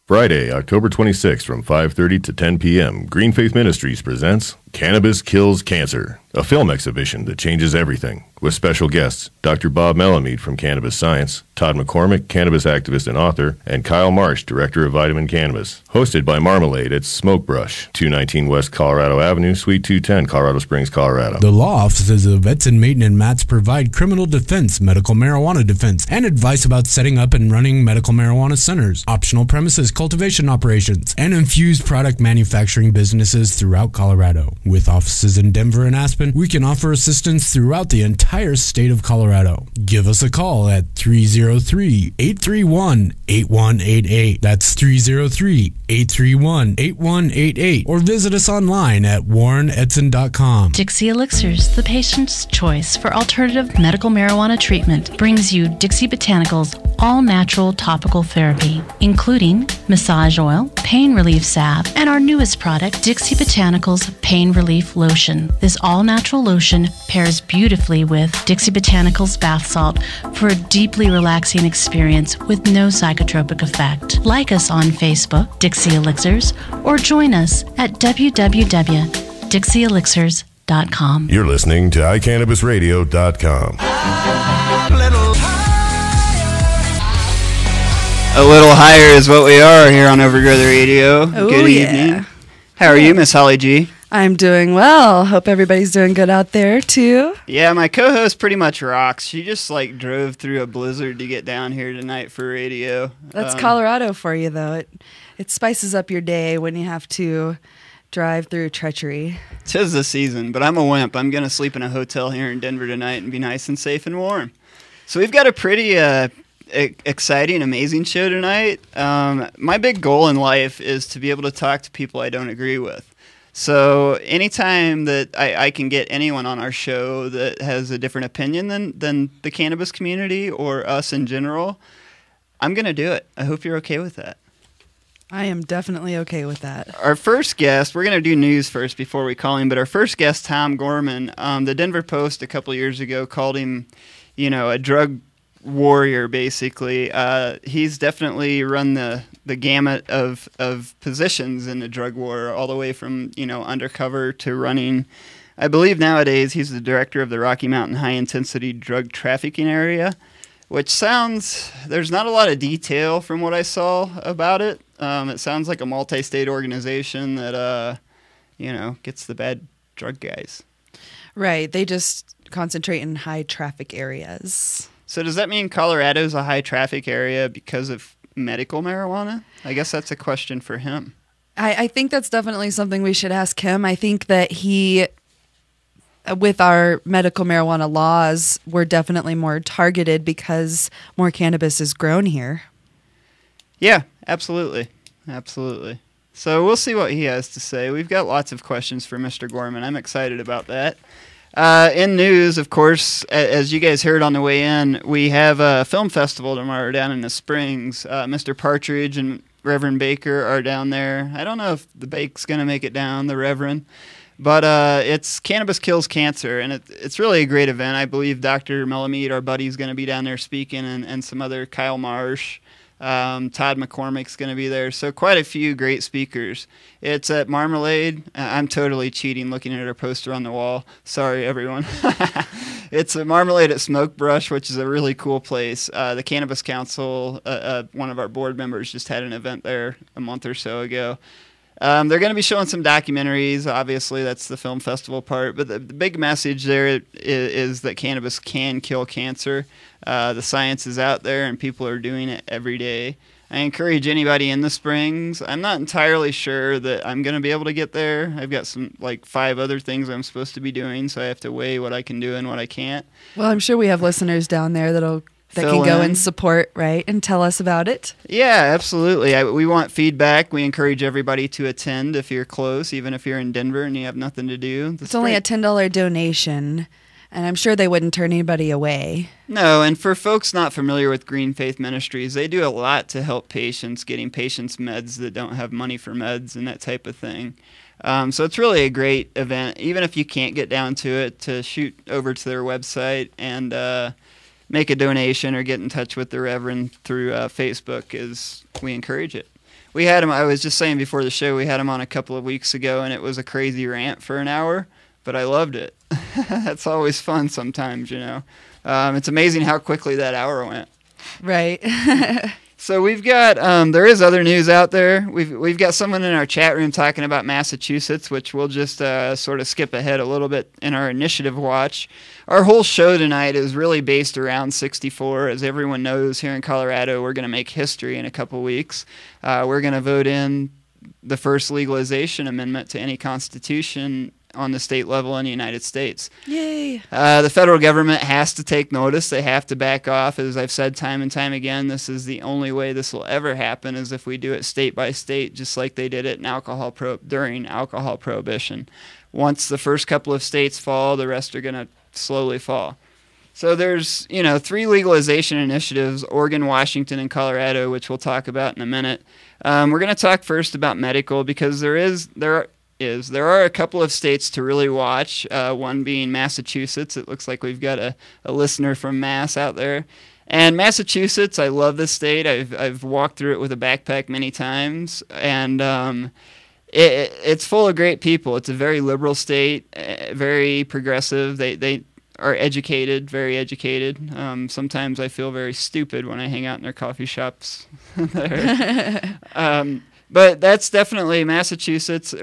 Friday, October 26th from 5:30 to 10 p.m., Green Faith Ministries presents Cannabis Kills Cancer, a film exhibition that changes everything, with special guests Dr. Bob Melamede from Cannabis Science, Todd McCormick, cannabis activist and author, and Kyle Marsh, director of Vitamin Cannabis. Hosted by Marmalade at Smoke Brush, 219 West Colorado Avenue, Suite 210, Colorado Springs, Colorado. The law offices of Edson Maton and Matz provide criminal defense, medical marijuana defense, and advice about setting up and running medical marijuana centers, optional premises cultivation operations, and infused product manufacturing businesses throughout Colorado. With offices in Denver and Aspen, we can offer assistance throughout the entire state of Colorado. Give us a call at 303-831-8188. That's 303-831-8188. Or visit us online at warrenedson.com. Dixie Elixirs, the patient's choice for alternative medical marijuana treatment, brings you Dixie Botanicals all-natural topical therapy, including massage oil, pain relief salve, and our newest product, Dixie Botanicals Pain Relief Lotion. This all-natural lotion pairs beautifully with Dixie Botanicals bath salt for a deeply relaxing experience with no psychotropic effect. Like us on Facebook, Dixie Elixirs, or join us at www.dixieelixirs.com. You're listening to iCannabisRadio.com. A little higher is what we are here on Overgrow the Radio. Oh, good evening. How are you, Miss Holly G? I'm doing well. Hope everybody's doing good out there, too. Yeah, my co-host pretty much rocks. She just, drove through a blizzard to get down here tonight for radio. That's Colorado for you, though. It spices up your day when you have to drive through treachery. 'Tis the season, but I'm a wimp. I'm going to sleep in a hotel here in Denver tonight and be nice and safe and warm. So we've got a pretty exciting, amazing show tonight. My big goal in life is to be able to talk to people I don't agree with. So anytime that I can get anyone on our show that has a different opinion than the cannabis community or us in general, I'm going to do it. I hope you're okay with that. I am definitely okay with that. Our first guest, we're going to do news first before we call him, but our first guest, Tom Gorman, the Denver Post a couple years ago called him, a drug warrior, basically. He's definitely run the gamut of positions in the drug war, all the way from undercover to running. I believe nowadays he's the director of the Rocky Mountain High Intensity Drug Trafficking Area, which sounds, there's not a lot of detail from what I saw about it. It sounds like a multi-state organization that gets the bad drug guys. Right, they just concentrate in high traffic areas. So does that mean Colorado's a high traffic area because of medical marijuana? I guess that's a question for him. I think that's definitely something we should ask him. I think that with our medical marijuana laws, we're definitely more targeted because more cannabis is grown here. Yeah, absolutely. Absolutely. So we'll see what he has to say. We've got lots of questions for Mr. Gorman. I'm excited about that. In news, of course, as you guys heard on the way in, we have a film festival tomorrow down in the Springs. Mr. Partridge and Reverend Baker are down there. I don't know if the Bake's going to make it down, the Reverend, but it's Cannabis Kills Cancer, and it's really a great event. I believe Dr. Melamede, our buddy, is going to be down there speaking, and some other Kyle Marsh. Todd McCormick's going to be there. So quite a few great speakers. It's at Marmalade. I'm totally cheating looking at our poster on the wall. Sorry, everyone. It's at Marmalade at Smoke Brush, which is a really cool place. The Cannabis Council, one of our board members, just had an event there a month or so ago. They're going to be showing some documentaries. Obviously, that's the film festival part. But the big message there is that cannabis can kill cancer. The science is out there, and people are doing it every day. I encourage anybody in the Springs. I'm not entirely sure that I'm going to be able to get there. I've got 5 other things I'm supposed to be doing, so I have to weigh what I can do and what I can't. Well, I'm sure we have listeners down there that can go and support, right, and tell us about it. Yeah, absolutely. We want feedback. We encourage everybody to attend if you're close, even if you're in Denver and you have nothing to do. It's only a $10 donation, and I'm sure they wouldn't turn anybody away. No, and for folks not familiar with Green Faith Ministries, they do a lot to help patients, getting patients meds that don't have money for meds and that type of thing. So it's really a great event, even if you can't get down to it, to shoot over to their website and make a donation or get in touch with the Reverend through Facebook, we encourage it. we had him. I was just saying before the show, we had him on a couple of weeks ago, and it was a crazy rant for an hour, but I loved it. That's always fun sometimes, you know. It's amazing how quickly that hour went. Right. So we've got there is other news out there. We've got someone in our chat room talking about Massachusetts, which we'll just sort of skip ahead a little bit in our initiative watch. Our whole show tonight is really based around 64. As everyone knows, here in Colorado, we're going to make history in a couple weeks. We're going to vote in the first legalization amendment to any constitution on the state level in the United States. Yay. The federal government has to take notice. They have to back off. As I've said time and time again, this is the only way this will ever happen is if we do it state by state, just like they did it in during alcohol prohibition. Once the first couple of states fall, the rest are going to slowly fall. So there's, 3 legalization initiatives, Oregon, Washington, and Colorado, which we'll talk about in a minute. We're going to talk first about medical because there are a couple of states to really watch, one being Massachusetts. It looks like we've got a listener from Mass out there. And Massachusetts, I love this state. I've walked through it with a backpack many times, and it's full of great people. It's a very liberal state, very progressive. They are educated, very educated. Sometimes I feel very stupid when I hang out in their coffee shops there. But that's definitely Massachusetts.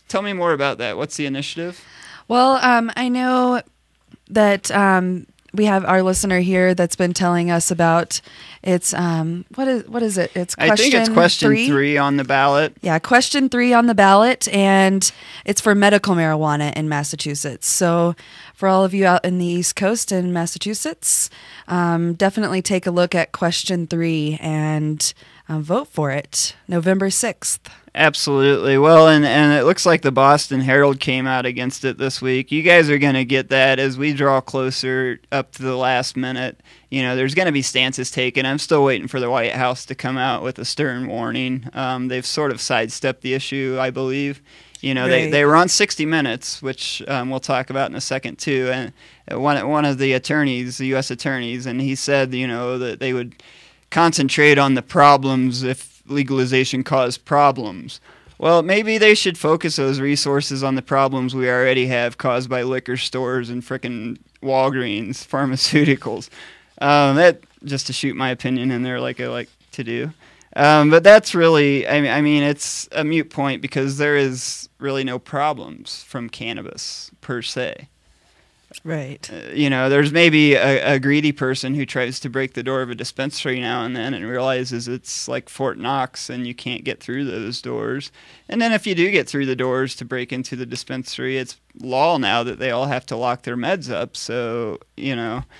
Tell me more about that. What's the initiative? Well, I know that we have our listener here that's been telling us about it's what is it? It's I think it's question 3 on the ballot. Yeah, question 3 on the ballot, and it's for medical marijuana in Massachusetts. So for all of you out in the East Coast in Massachusetts, definitely take a look at question 3 and vote for it, November 6th. Absolutely. Well, and it looks like the Boston Herald came out against it this week. You guys are going to get that as we draw closer up to the last minute. There's going to be stances taken. I'm still waiting for the White House to come out with a stern warning. They've sort of sidestepped the issue, I believe. Right. They were on 60 Minutes, which we'll talk about in a second too. And one of the attorneys, the U.S. attorneys, and he said, that they would concentrate on the problems if legalization caused problems. Well, maybe they should focus those resources on the problems we already have caused by liquor stores and frickin' Walgreens, pharmaceuticals. That just to shoot my opinion in there like I like to do. But that's really, I mean, it's a moot point because there is really no problems from cannabis per se. Right. There's maybe a greedy person who tries to break the door of a dispensary now and then and realizes it's like Fort Knox and you can't get through those doors. And then if you do get through the doors to break into the dispensary, it's law now that they all have to lock their meds up. So,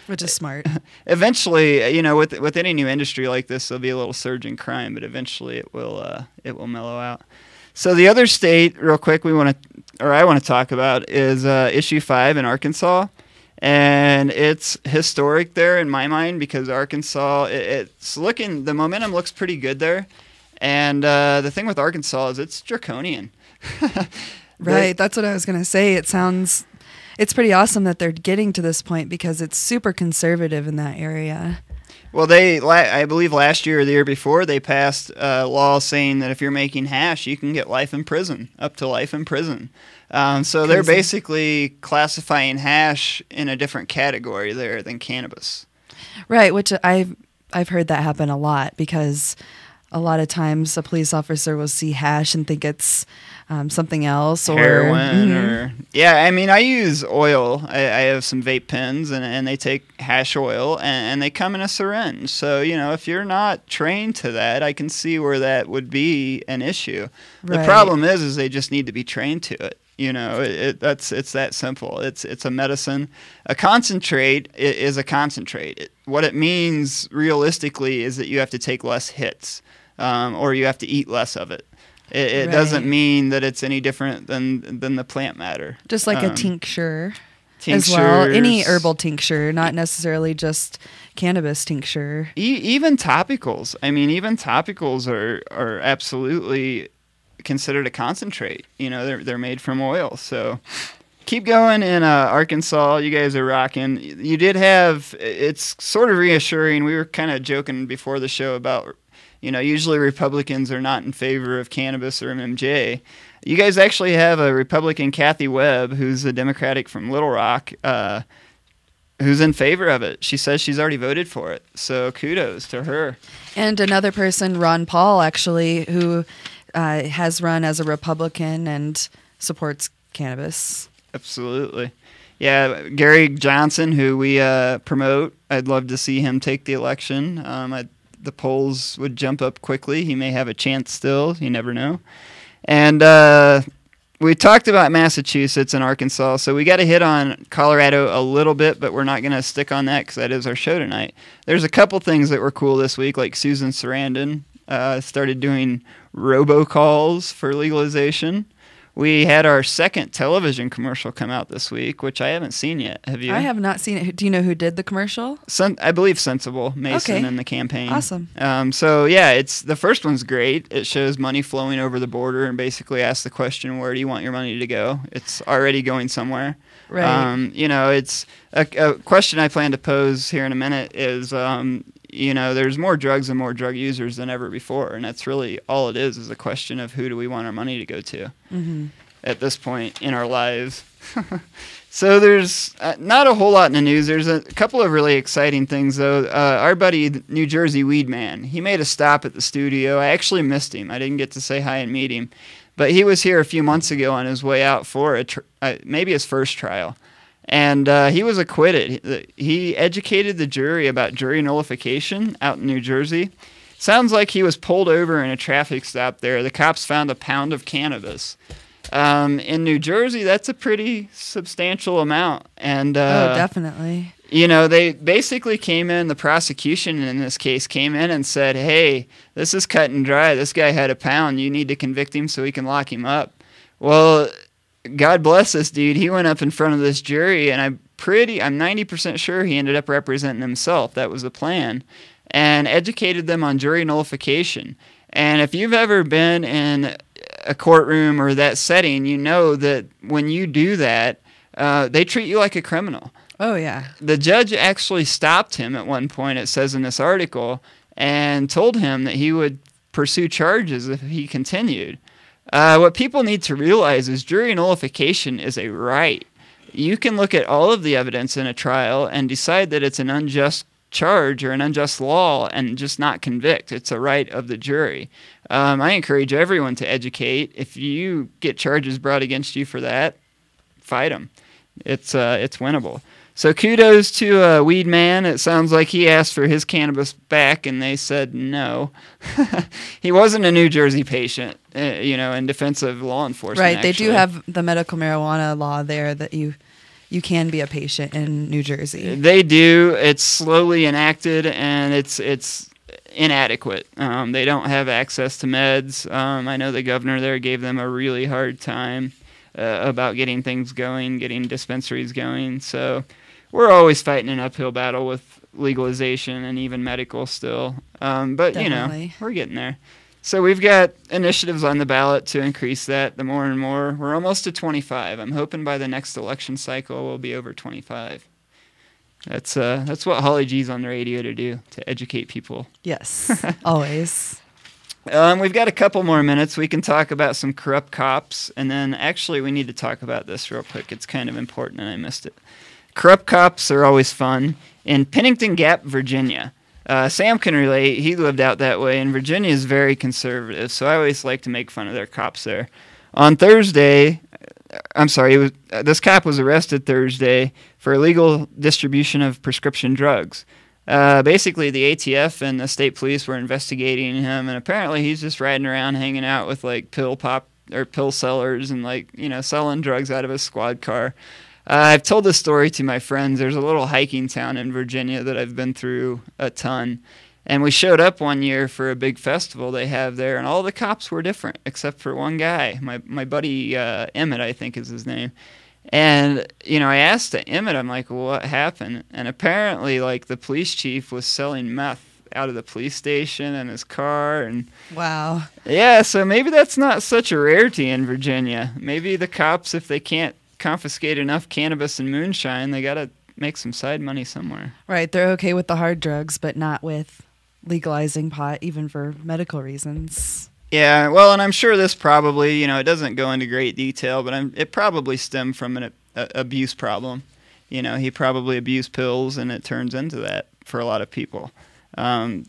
Which is smart. Eventually, with any new industry like this, there'll be a little surge in crime, but eventually it will mellow out. So the other state, real quick, I want to talk about is Issue 5 in Arkansas, and it's historic there in my mind because Arkansas, the momentum looks pretty good there, and the thing with Arkansas is it's draconian. Right, that's what I was going to say. It's pretty awesome that they're getting to this point because it's super conservative in that area. Well, I believe last year or the year before, they passed a law saying that if you're making hash, you can get life in prison, up to life in prison. So they're basically classifying hash in a different category there than cannabis. Right, which I've heard that happen a lot because a lot of times a police officer will see hash and think it's something else or heroin or I use oil. I have some vape pens and they take hash oil and they come in a syringe. So if you're not trained to that, I can see where that would be an issue. Right. The problem is they just need to be trained to it. It's that simple. It's a medicine. A concentrate is a concentrate. What it means realistically is that you have to take less hits or you have to eat less of it. It Right. doesn't mean that it's any different than the plant matter. Just like a tincture as well. Any herbal tincture, not necessarily just cannabis tincture. Even topicals. Even topicals are absolutely considered a concentrate. They're made from oil. So, Keep going in Arkansas. You guys are rocking. You did have, it's sort of reassuring. We were kind of joking before the show about, usually Republicans are not in favor of cannabis or MMJ. You guys actually have a Republican, Kathy Webb, who's a Democratic from Little Rock, who's in favor of it. She says she's already voted for it. So kudos to her. And another person, Ron Paul, actually, who has run as a Republican and supports cannabis. Absolutely. Yeah, Gary Johnson, who we promote, I'd love to see him take the election. The polls would jump up quickly. He may have a chance still. You never know. And we talked about Massachusetts and Arkansas, so we got to hit on Colorado a little bit, but we're not going to stick on that because that is our show tonight. There's a couple things that were cool this week, like Susan Sarandon started doing robocalls for legalization. We had our second television commercial come out this week, which I haven't seen yet. Have you? I have not seen it. Do you know who did the commercial? I believe Sensible Mason in the campaign. Awesome. So yeah, the first one's great. It shows money flowing over the border and basically asks the question, where do you want your money to go? It's already going somewhere. Right. It's a question I plan to pose here in a minute is, there's more drugs and more drug users than ever before, and that's really all it is a question of who do we want our money to go to at this point in our lives. So there's not a whole lot in the news. There's a couple of really exciting things, though. Our buddy, New Jersey Weed Man, he made a stop at the studio. I actually missed him. I didn't get to say hi and meet him. But he was here a few months ago on his way out for maybe his first trial. And he was acquitted. He educated the jury about jury nullification out in New Jersey. Sounds like he was pulled over in a traffic stop there. The cops found a pound of cannabis. In New Jersey, that's a pretty substantial amount. And definitely. They basically the prosecution in this case came in and said, hey, this is cut and dry. This guy had a pound. You need to convict him so we can lock him up. Well, God bless this dude. He went up in front of this jury, and I'm 90% sure he ended up representing himself. That was the plan. And educated them on jury nullification. And if you've ever been in a courtroom or that setting, you know that when you do that, they treat you like a criminal. Oh, yeah. The judge actually stopped him at one point, it says in this article, and told him that he would pursue charges if he continued. What people need to realize is jury nullification is a right. You can look at all of the evidence in a trial and decide that it's an unjust charge or an unjust law and just not convict. It's a right of the jury. I encourage everyone to educate. If you get charges brought against you for that, fight them. It's winnable. So kudos to Weed Man. It sounds like he asked for his cannabis back, and they said no. He wasn't a New Jersey patient, in defense of law enforcement. Right. Actually. They do have the medical marijuana law there that you can be a patient in New Jersey. They do. It's slowly enacted, and it's inadequate. They don't have access to meds. I know the governor there gave them a really hard time about getting things going, getting dispensaries going. So we're always fighting an uphill battle with legalization and even medical still. But, Definitely. We're getting there. So we've got initiatives on the ballot to increase that the more and more. We're almost to 25. I'm hoping by the next election cycle we'll be over 25. That's what Holly G's on the radio to do, to educate people. Yes, always. We've got a couple more minutes. We can talk about some corrupt cops, and then actually we need to talk about this real quick. It's kind of important, and I missed it. Corrupt cops are always fun. In Pennington Gap, Virginia, Sam can relate. He lived out that way, and Virginia is very conservative, so I always like to make fun of their cops there. On Thursday, this cop was arrested Thursday for illegal distribution of prescription drugs. Basically, the ATF and the state police were investigating him, and apparently he's just riding around hanging out with like pill sellers and selling drugs out of his squad car. I've told this story to my friends. There's a little hiking town in Virginia that I've been through a ton, and we showed up one year for a big festival they have there, and all the cops were different except for one guy. My buddy Emmett, I think is his name. And, I asked Emmett, I'm like, well, what happened? And apparently, the police chief was selling meth out of the police station in his car. And wow. Yeah, so maybe that's not such a rarity in Virginia. Maybe the cops, if they can't confiscate enough cannabis and moonshine, they got to make some side money somewhere. Right. They're okay with the hard drugs, but not with legalizing pot, even for medical reasons. Yeah, well, and I'm sure this probably, it doesn't go into great detail, but it probably stemmed from an abuse problem. He probably abused pills, and it turns into that for a lot of people. And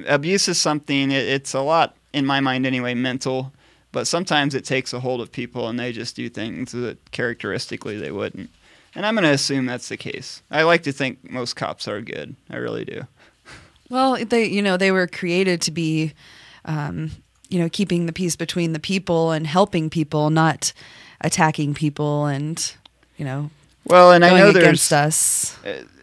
abuse is something, it's a lot, in my mind anyway, mental, but sometimes it takes a hold of people, and they just do things that characteristically they wouldn't. And I'm going to assume that's the case. I like to think most cops are good. I really do. Well, they were created to be, keeping the peace between the people and helping people, not attacking people and, well, and I know against us.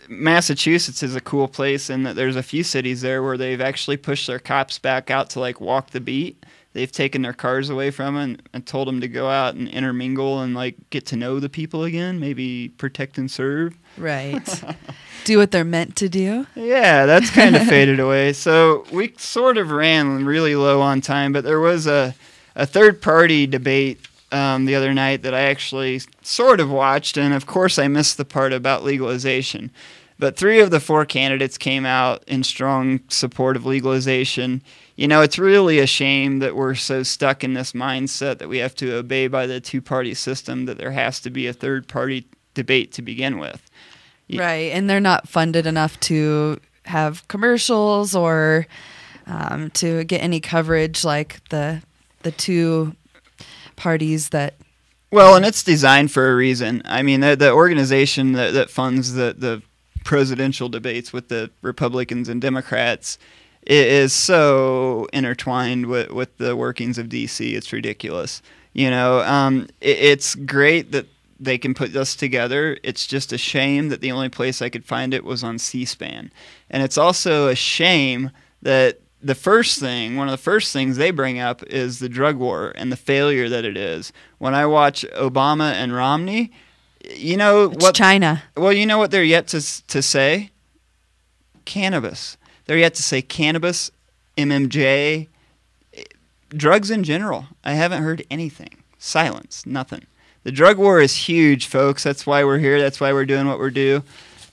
Massachusetts is a cool place in that there's a few cities there where they've actually pushed their cops back out to walk the beat. They've taken their cars away from them and told them to go out and intermingle and get to know the people again, maybe protect and serve. Right. Do what they're meant to do. Yeah, that's kind of faded away. So we sort of ran really low on time, but there was a third-party debate the other night that I actually sort of watched, and of course I missed the part about legalization. But 3 of the 4 candidates came out in strong support of legalization. It's really a shame that we're so stuck in this mindset that we have to obey by the 2-party system, that there has to be a third-party debate to begin with. Right, and they're not funded enough to have commercials or to get any coverage like the 2 parties that... Well, and it's designed for a reason. I mean, the organization that funds the presidential debates with the Republicans and Democrats is so intertwined with the workings of D.C. It's ridiculous. It's great that they can put us together. It's just a shame that the only place I could find it was on C-SPAN. And it's also a shame that one of the first things they bring up is the drug war and the failure that it is. When I watch Obama and Romney, it's China. Well, you know what they're yet to say? Cannabis. They're yet to say cannabis, MMJ, drugs in general. I haven't heard anything. Silence. Nothing. The drug war is huge, folks. That's why we're here. That's why we're doing what we're doing.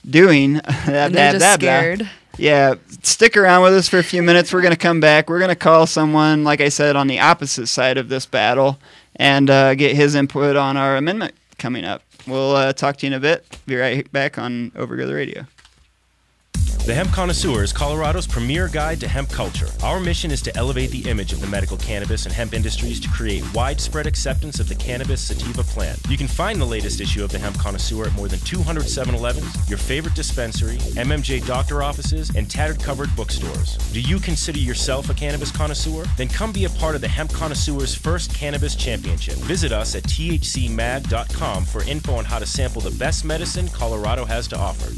And they're just scared. Yeah, stick around with us for a few minutes. We're going to come back. We're going to call someone, like I said, on the opposite side of this battle and get his input on our amendment coming up. We'll talk to you in a bit. Be right back on Overgrow the Radio. The Hemp Connoisseur is Colorado's premier guide to hemp culture. Our mission is to elevate the image of the medical cannabis and hemp industries to create widespread acceptance of the cannabis sativa plant. You can find the latest issue of the Hemp Connoisseur at more than 200 7-Elevens, your favorite dispensary, MMJ doctor offices, and tattered covered bookstores. Do you consider yourself a cannabis connoisseur? Then come be a part of the Hemp Connoisseur's first cannabis championship. Visit us at thcmag.com for info on how to sample the best medicine Colorado has to offer.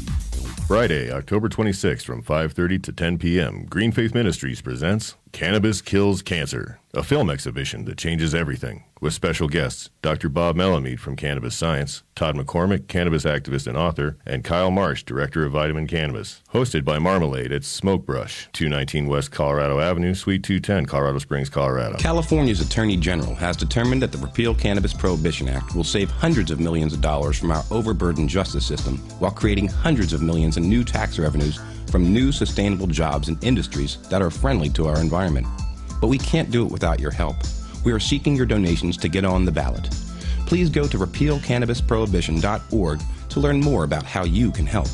Friday, October 26th from 5:30 to 10 p.m., Green Faith Ministries presents Cannabis Kills Cancer, a film exhibition that changes everything, with special guests Dr. Bob Melamede from Cannabis Science, Todd McCormick, cannabis activist and author, and Kyle Marsh, director of Vitamin Cannabis. Hosted by Marmalade at Smoke Brush, 219 West Colorado Avenue, Suite 210, Colorado Springs, Colorado. California's Attorney General has determined that the Repeal Cannabis Prohibition Act will save hundreds of millions of dollars from our overburdened justice system while creating hundreds of millions in new tax revenues from new sustainable jobs and industries that are friendly to our environment. But we can't do it without your help. We are seeking your donations to get on the ballot. Please go to repealcannabisprohibition.org to learn more about how you can help.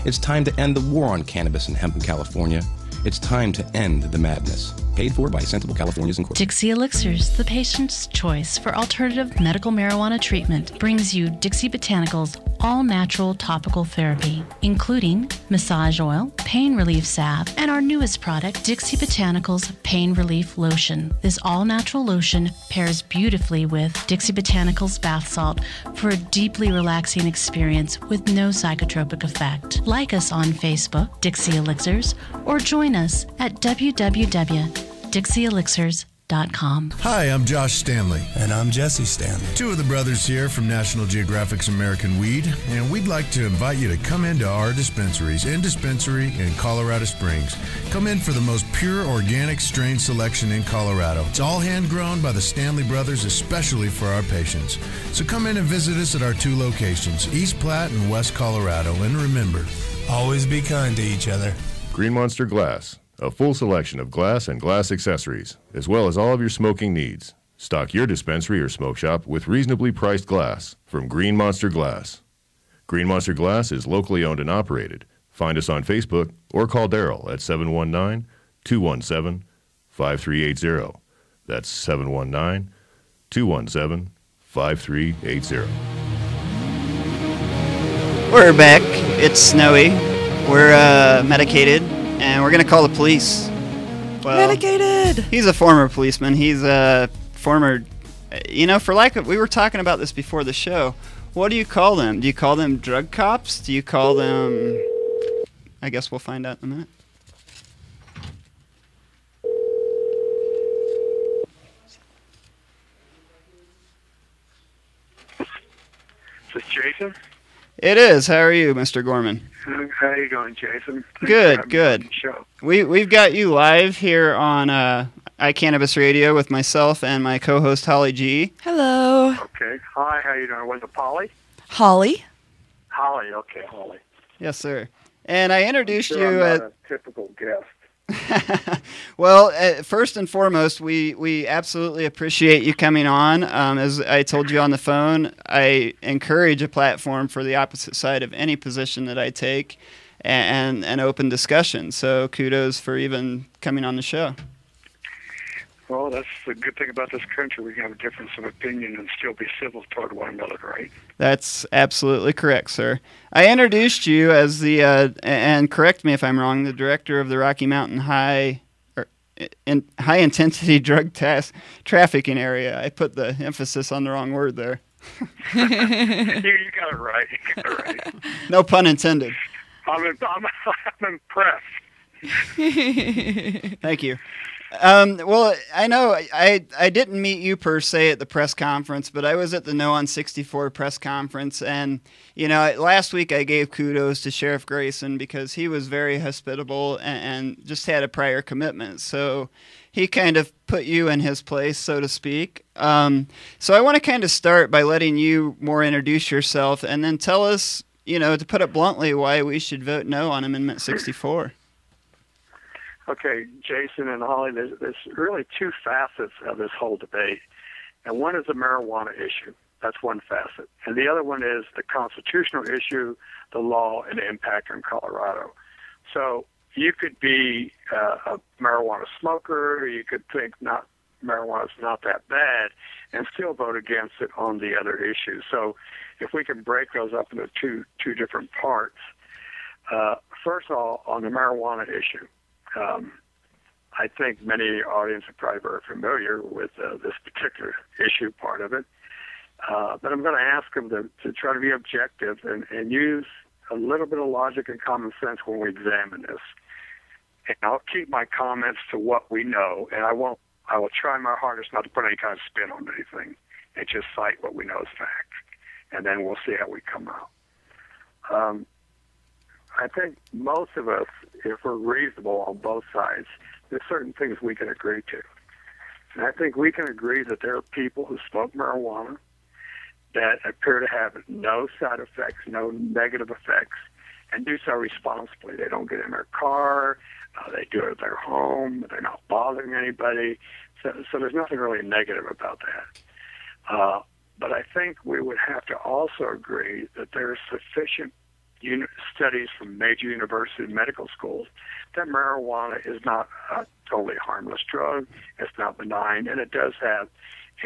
It's time to end the war on cannabis and hemp in California. It's time to end the madness. Paid for by Sensible Californians Incorporated. Dixie Elixirs, the patient's choice for alternative medical marijuana treatment, brings you Dixie Botanicals all-natural topical therapy, including massage oil, pain relief salve, and our newest product, Dixie Botanicals Pain Relief Lotion. This all-natural lotion pairs beautifully with Dixie Botanicals bath salt for a deeply relaxing experience with no psychotropic effect. Like us on Facebook, Dixie Elixirs, or join us at www.dixieelixirs.com. Overgrow10.com. Hi, I'm Josh Stanley. And I'm Jesse Stanley. Two of the brothers here from National Geographic's American Weed, and we'd like to invite you to come into our dispensaries in Colorado Springs. Come in for the most pure organic strain selection in Colorado. It's all hand-grown by the Stanley brothers, especially for our patients. So come in and visit us at our two locations, East Platte and West Colorado. And remember, always be kind to each other. Green Monster Glass, a full selection of glass and glass accessories, as well as all of your smoking needs. Stock your dispensary or smoke shop with reasonably priced glass from Green Monster Glass. Green Monster Glass is locally owned and operated. Find us on Facebook or call Daryl at 719-217-5380. That's 719-217-5380. We're back. It's snowy. We're medicated, and we're going to call the police. Well, Medicated! He's a former policeman. He's a former, for lack of, we were talking about this before the show. What do you call them? Do you call them drug cops? Do you call them, I guess we'll find out in a minute. Is this Jason? It is. How are you, Mr. Gorman? How you going, Jason? Good. We've got you live here on iCannabis Radio with myself and my co-host Holly G. Hello. Okay. Hi, how you doing? Was it Polly? Holly. Holly, okay, Holly. Yes, sir. And I introduced I'm you not a typical guest. Well, first and foremost, we absolutely appreciate you coming on. As I told you on the phone, I encourage a platform for the opposite side of any position that I take and an open discussion. So kudos for even coming on the show. Well, that's the good thing about this country. We can have a difference of opinion and still be civil toward one another, right? That's absolutely correct, sir. I introduced you as the, and correct me if I'm wrong, the director of the Rocky Mountain High Intensity Drug Trafficking Area. I put the emphasis on the wrong word there. You got it right. No pun intended. I'm impressed. Thank you. Well, I know I didn't meet you per se at the press conference, but I was at the No on 64 press conference, and last week I gave kudos to Sheriff Grayson because he was very hospitable and just had a prior commitment. So he kind of put you in his place, so to speak. So I want to kind of start by letting you more introduce yourself and then tell us, to put it bluntly, why we should vote no on Amendment 64. Okay, Jason and Holly, there's really two facets of this whole debate. And one is the marijuana issue. That's one facet. And the other one is the constitutional issue, the law, and the impact on Colorado. So you could be a marijuana smoker, you could think marijuana's not that bad, and still vote against it on the other issues. So if we can break those up into two different parts. First of all, on the marijuana issue, I think many in the audience are probably very familiar with this particular issue part of it. But I'm going to ask them to try to be objective and use a little bit of logic and common sense when we examine this. And I'll keep my comments to what we know, and I will try my hardest not to put any kind of spin on anything and just cite what we know as fact. And then we'll see how we come out. I think most of us, if we're reasonable on both sides, there's certain things we can agree to. And I think we can agree that there are people who smoke marijuana that appear to have no side effects, no negative effects, and do so responsibly. They don't get in their car, they do it at their home, they're not bothering anybody. So there's nothing really negative about that. But I think we would have to also agree that there are sufficient studies from major university medical schools that marijuana is not a totally harmless drug, it's not benign, and it does have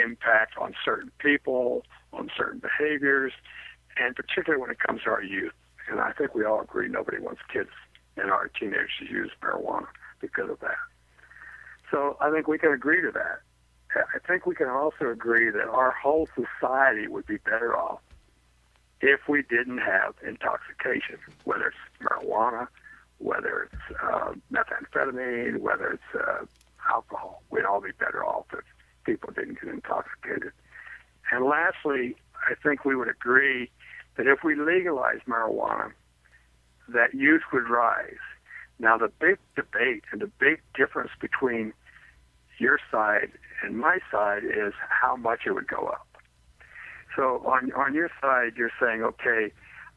impact on certain people, on certain behaviors, and particularly when it comes to our youth. And I think we all agree nobody wants kids and our teenagers to use marijuana because of that. So I think we can agree to that. I think we can also agree that our whole society would be better off if we didn't have intoxication, whether it's marijuana, whether it's methamphetamine, whether it's alcohol. We'd all be better off if people didn't get intoxicated. And lastly, I think we would agree that if we legalized marijuana, that use would rise. Now, the big debate and the big difference between your side and my side is how much it would go up. So on your side, you're saying, okay,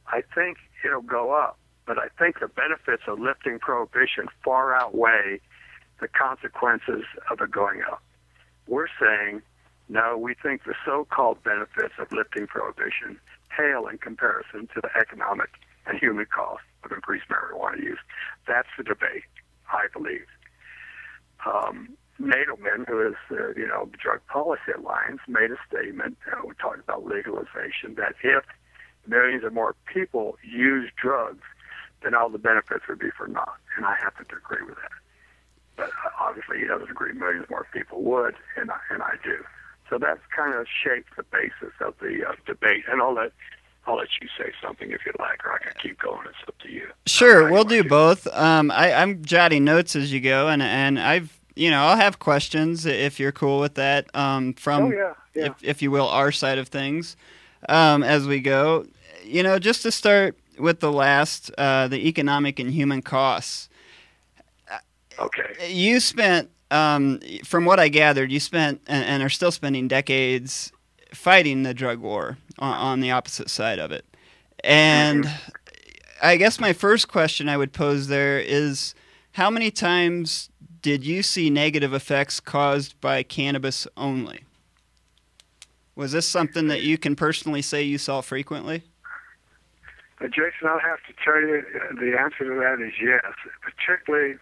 I think it'll go up, but I think the benefits of lifting prohibition far outweigh the consequences of it going up. We're saying, no, we think the so-called benefits of lifting prohibition pale in comparison to the economic and human cost of increased marijuana use. That's the debate, I believe. Nadelman, who is the Drug Policy Alliance, made a statement. We talked about legalization, that if millions or more people use drugs, then all the benefits would be for naught. And I happen to agree with that. But obviously, he doesn't agree millions more people would, and I do. So that's kind of shaped the basis of the debate. And I'll let you say something if you like, or I can keep going. It's up to you. Sure, we'll do both. I'm jotting notes as you go, and I'll have questions if you're cool with that from, if you will, our side of things as we go. Just to start with the last, the economic and human costs. Okay. You spent, from what I gathered, you spent and are still spending decades fighting the drug war on the opposite side of it. And I guess my first question I would pose there is, how many times did you see negative effects caused by cannabis only? Was this something that you can personally say you saw frequently? Jason, I'll have to tell you the answer to that is yes, particularly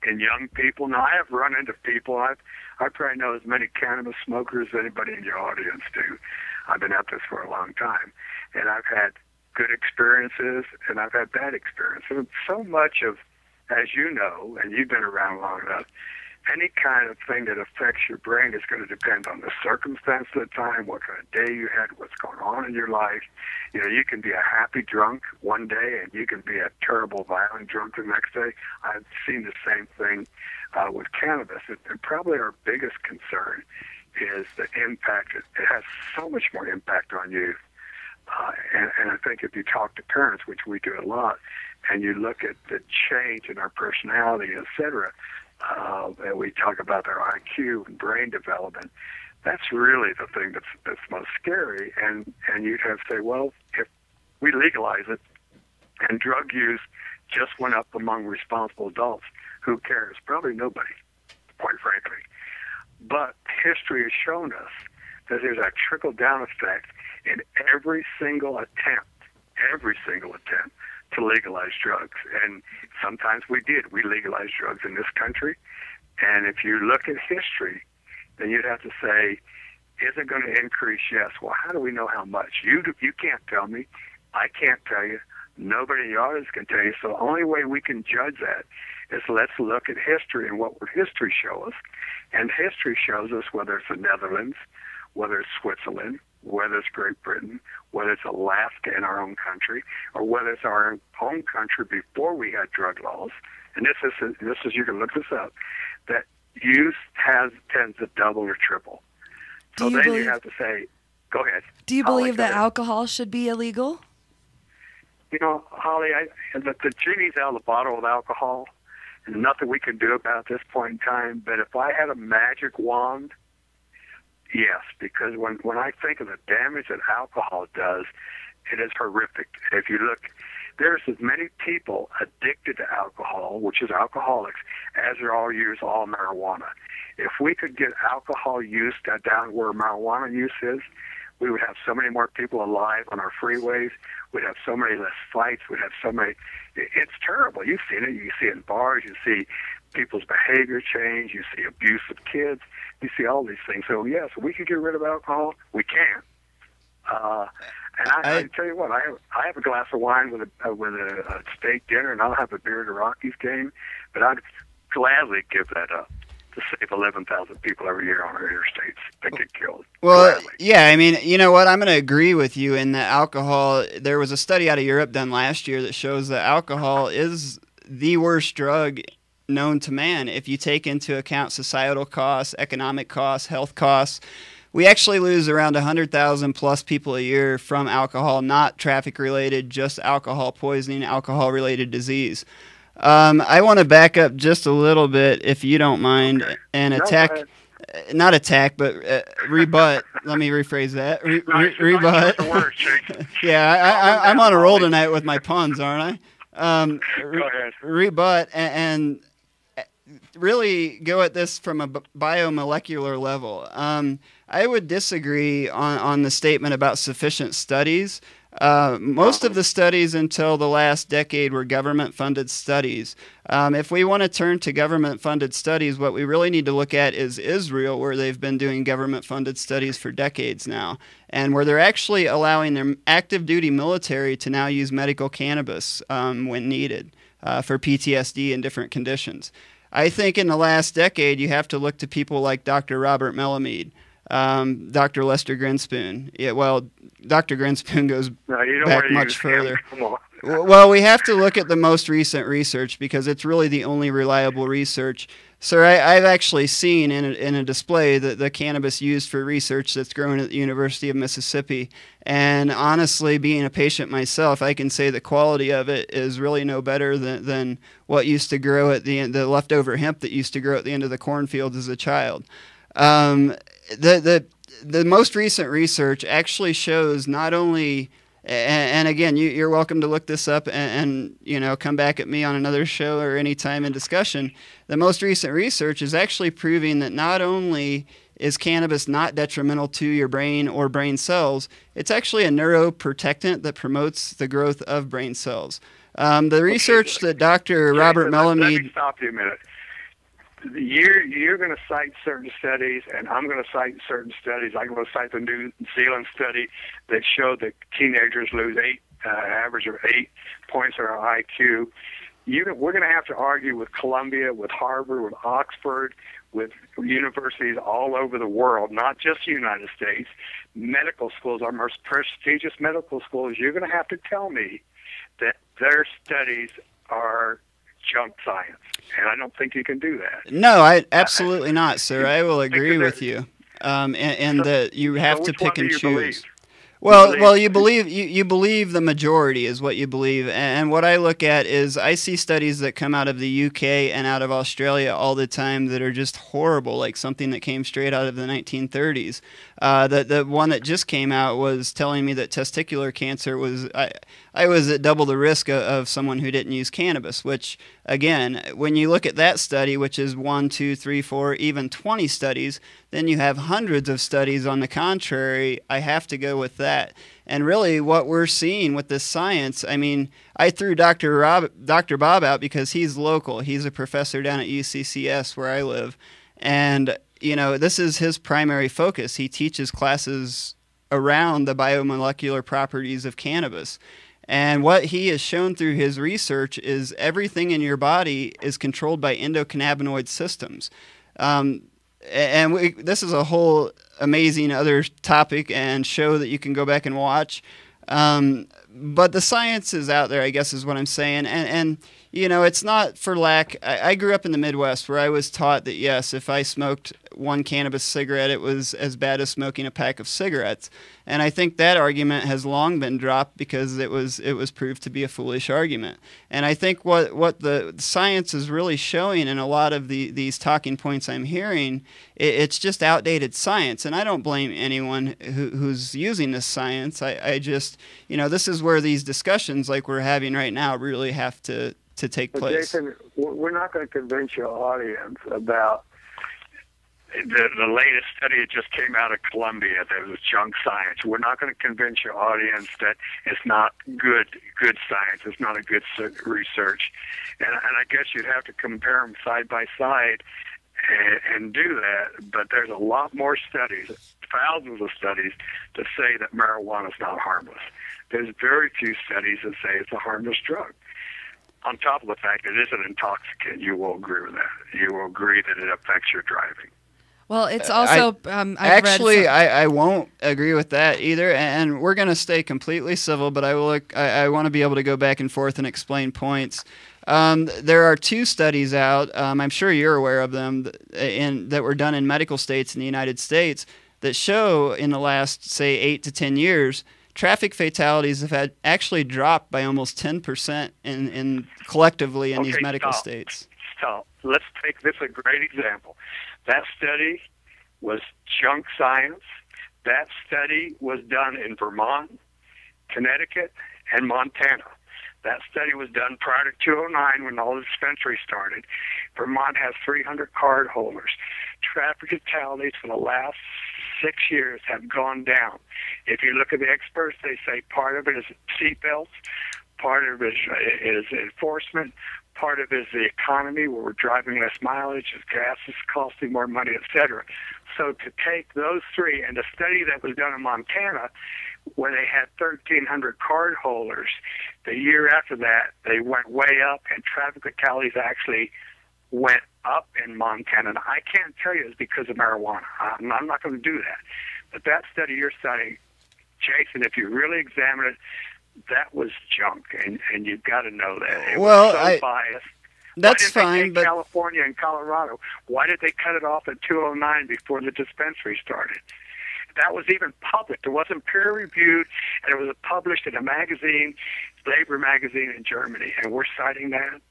in young people. Now, I have run into people. I probably know as many cannabis smokers as anybody in your audience do. I've been at this for a long time, and I've had good experiences, and I've had bad experiences. And so much of, as you know, and you've been around long enough, any kind of thing that affects your brain is going to depend on the circumstance of the time, what kind of day you had, what's going on in your life. You can be a happy drunk one day, and you can be a terrible, violent drunk the next day. I've seen the same thing with cannabis. And probably our biggest concern is the impact. It has so much more impact on you. And I think if you talk to parents, which we do a lot, and you look at the change in our personality, et cetera, and we talk about their IQ and brain development, that's really the thing that's most scary. And you'd have to say, well, if we legalize it and drug use just went up among responsible adults, who cares? Probably nobody, quite frankly. But history has shown us that there's a trickle-down effect in every single attempt to legalize drugs. And sometimes we did. We legalized drugs in this country. And if you look at history, then you'd have to say, is it going to increase? Yes. Well, how do we know how much? You can't tell me. I can't tell you. Nobody in the audience can tell you. So the only way we can judge that is let's look at history and what would history show us. And history shows us whether it's the Netherlands, whether it's Switzerland, whether it's Great Britain, whether it's Alaska in our own country, or whether it's our own country before we had drug laws. And this is you can look this up, that use tends to double or triple. So then you have to say, go ahead. Do you believe that alcohol should be illegal? Holly, the genie's out of the bottle with alcohol, and nothing we can do about at this point in time. But if I had a magic wand, yes, because when I think of the damage that alcohol does, it is horrific. If you look, there's as many people addicted to alcohol, which is alcoholics, as there are use all marijuana. If we could get alcohol use down where marijuana use is, we would have so many more people alive on our freeways. We'd have so many less fights. We'd have so many. It's terrible. You've seen it. You see it in bars. You see people's behavior change. You see abuse of kids. You see all these things. So, yes, we could get rid of alcohol. We can. And I tell you what, I have a glass of wine with a steak dinner, and I'll have a beer at a Rockies game, but I'd gladly give that up to save 11,000 people every year on our interstates that get killed. Well, gladly. Yeah, I mean, you know what? I'm going to agree with you in that alcohol, there was a study out of Europe done last year that shows that alcohol is the worst drug known to man. If you take into account societal costs, economic costs, health costs, we actually lose around 100,000 plus people a year from alcohol, not traffic related, just alcohol poisoning, alcohol related disease. I want to back up just a little bit, if you don't mind, and not attack, but rebut. Let me rephrase that. Rebut. Yeah, I'm on a roll tonight with my puns, aren't I? Go ahead. Rebut and really go at this from a biomolecular level. I would disagree on the statement about sufficient studies. Most of the studies until the last decade were government-funded studies. If we want to turn to government-funded studies, what we really need to look at is Israel, where they've been doing government-funded studies for decades now, and where they're actually allowing their active-duty military to now use medical cannabis when needed for PTSD and different conditions. I think in the last decade, you have to look to people like Dr. Robert Melamed, Dr. Lester Grinspoon. Yeah, well, Dr. Grinspoon goes back much further. Well, we have to look at the most recent research because it's really the only reliable research. Sir, I've actually seen in a display the cannabis used for research that's grown at the University of Mississippi. And honestly, being a patient myself, I can say the quality of it is really no better than what used to grow at the leftover hemp that used to grow at the end of the cornfields as a child. The most recent research actually shows not only, and again, you're welcome to look this up and come back at me on another show or any time in discussion. The most recent research is actually proving that not only is cannabis not detrimental to your brain or brain cells, it's actually a neuroprotectant that promotes the growth of brain cells. The research that Dr. Robert Melamed... Let me stop you a minute. You're going to cite certain studies, and I'm going to cite certain studies. I'm going to cite the New Zealand study that showed that teenagers lose average of 8 points in our IQ. We're going to have to argue with Columbia, with Harvard, with Oxford, with universities all over the world, not just the United States. Medical schools, our most prestigious medical schools, you're going to have to tell me that their studies are junk science, and I don't think you can do that. No, absolutely not, sir. I will agree with you, and that you have to pick and choose. Well, you believe the majority is what you believe, and what I look at is I see studies that come out of the UK and out of Australia all the time that are just horrible, like something that came straight out of the 1930s. The one that just came out was telling me that testicular cancer was I was at double the risk of someone who didn't use cannabis, which, again, when you look at that study, which is 1, 2, 3, 4, even 20 studies, then you have hundreds of studies on the contrary. I have to go with that. And really what we're seeing with this science, I mean, I threw Dr. Bob out because he's local. He's a professor down at UCCS where I live. And, this is his primary focus. He teaches classes around the biomolecular properties of cannabis. And what he has shown through his research is everything in your body is controlled by endocannabinoid systems. This is a whole amazing other topic and show that you can go back and watch. But the science is out there, I guess is what I'm saying. And it's not for lack. I grew up in the Midwest where I was taught that, yes, if I smoked one cannabis cigarette, it was as bad as smoking a pack of cigarettes. And I think that argument has long been dropped because it was proved to be a foolish argument. And I think what the science is really showing in a lot of these talking points I'm hearing, it's just outdated science. And I don't blame anyone who's using this science. I just, this is where these discussions like we're having right now really have to take place. Jason, we're not going to convince your audience about the latest study that just came out of Columbia that was junk science. We're not going to convince your audience that it's not good science. It's not a good research. And I guess you'd have to compare them side by side and do that. But there's a lot more studies, thousands of studies, to say that marijuana is not harmless. There's very few studies that say it's a harmless drug. On top of the fact that it is an intoxicant, you will agree with that. You will agree that it affects your driving. Well, it's also I won't agree with that either, and we're going to stay completely civil. But I want to be able to go back and forth and explain points. There are 2 studies out. I'm sure you're aware of them, that were done in medical states in the United States that show in the last, say, 8 to 10 years, traffic fatalities have actually dropped by almost 10% in collectively in these medical states. So let's take this a great example. That study was junk science. That study was done in Vermont, Connecticut, and Montana. That study was done prior to 2009 when all the dispensaries started. Vermont has 300 card holders. Traffic fatalities for the last 6 years have gone down. If you look at the experts, they say part of it is seatbelts, part of it is enforcement, part of it is the economy where we're driving less mileage, as gas is costing more money, etc. So to take those 3, and the study that was done in Montana, where they had 1,300 card holders, the year after that, they went way up, and traffic fatalities actually went up in Montana. And I can't tell you it's because of marijuana. I'm not going to do that. But that study you're studying, Jason, if you really examine it, that was junk, and you've got to know that. It was so biased. That's fine, but California and Colorado, why did they cut it off at 209 before the dispensary started? That was even published. It wasn't peer-reviewed, and it was published in a magazine, Labor magazine in Germany, and we're citing that.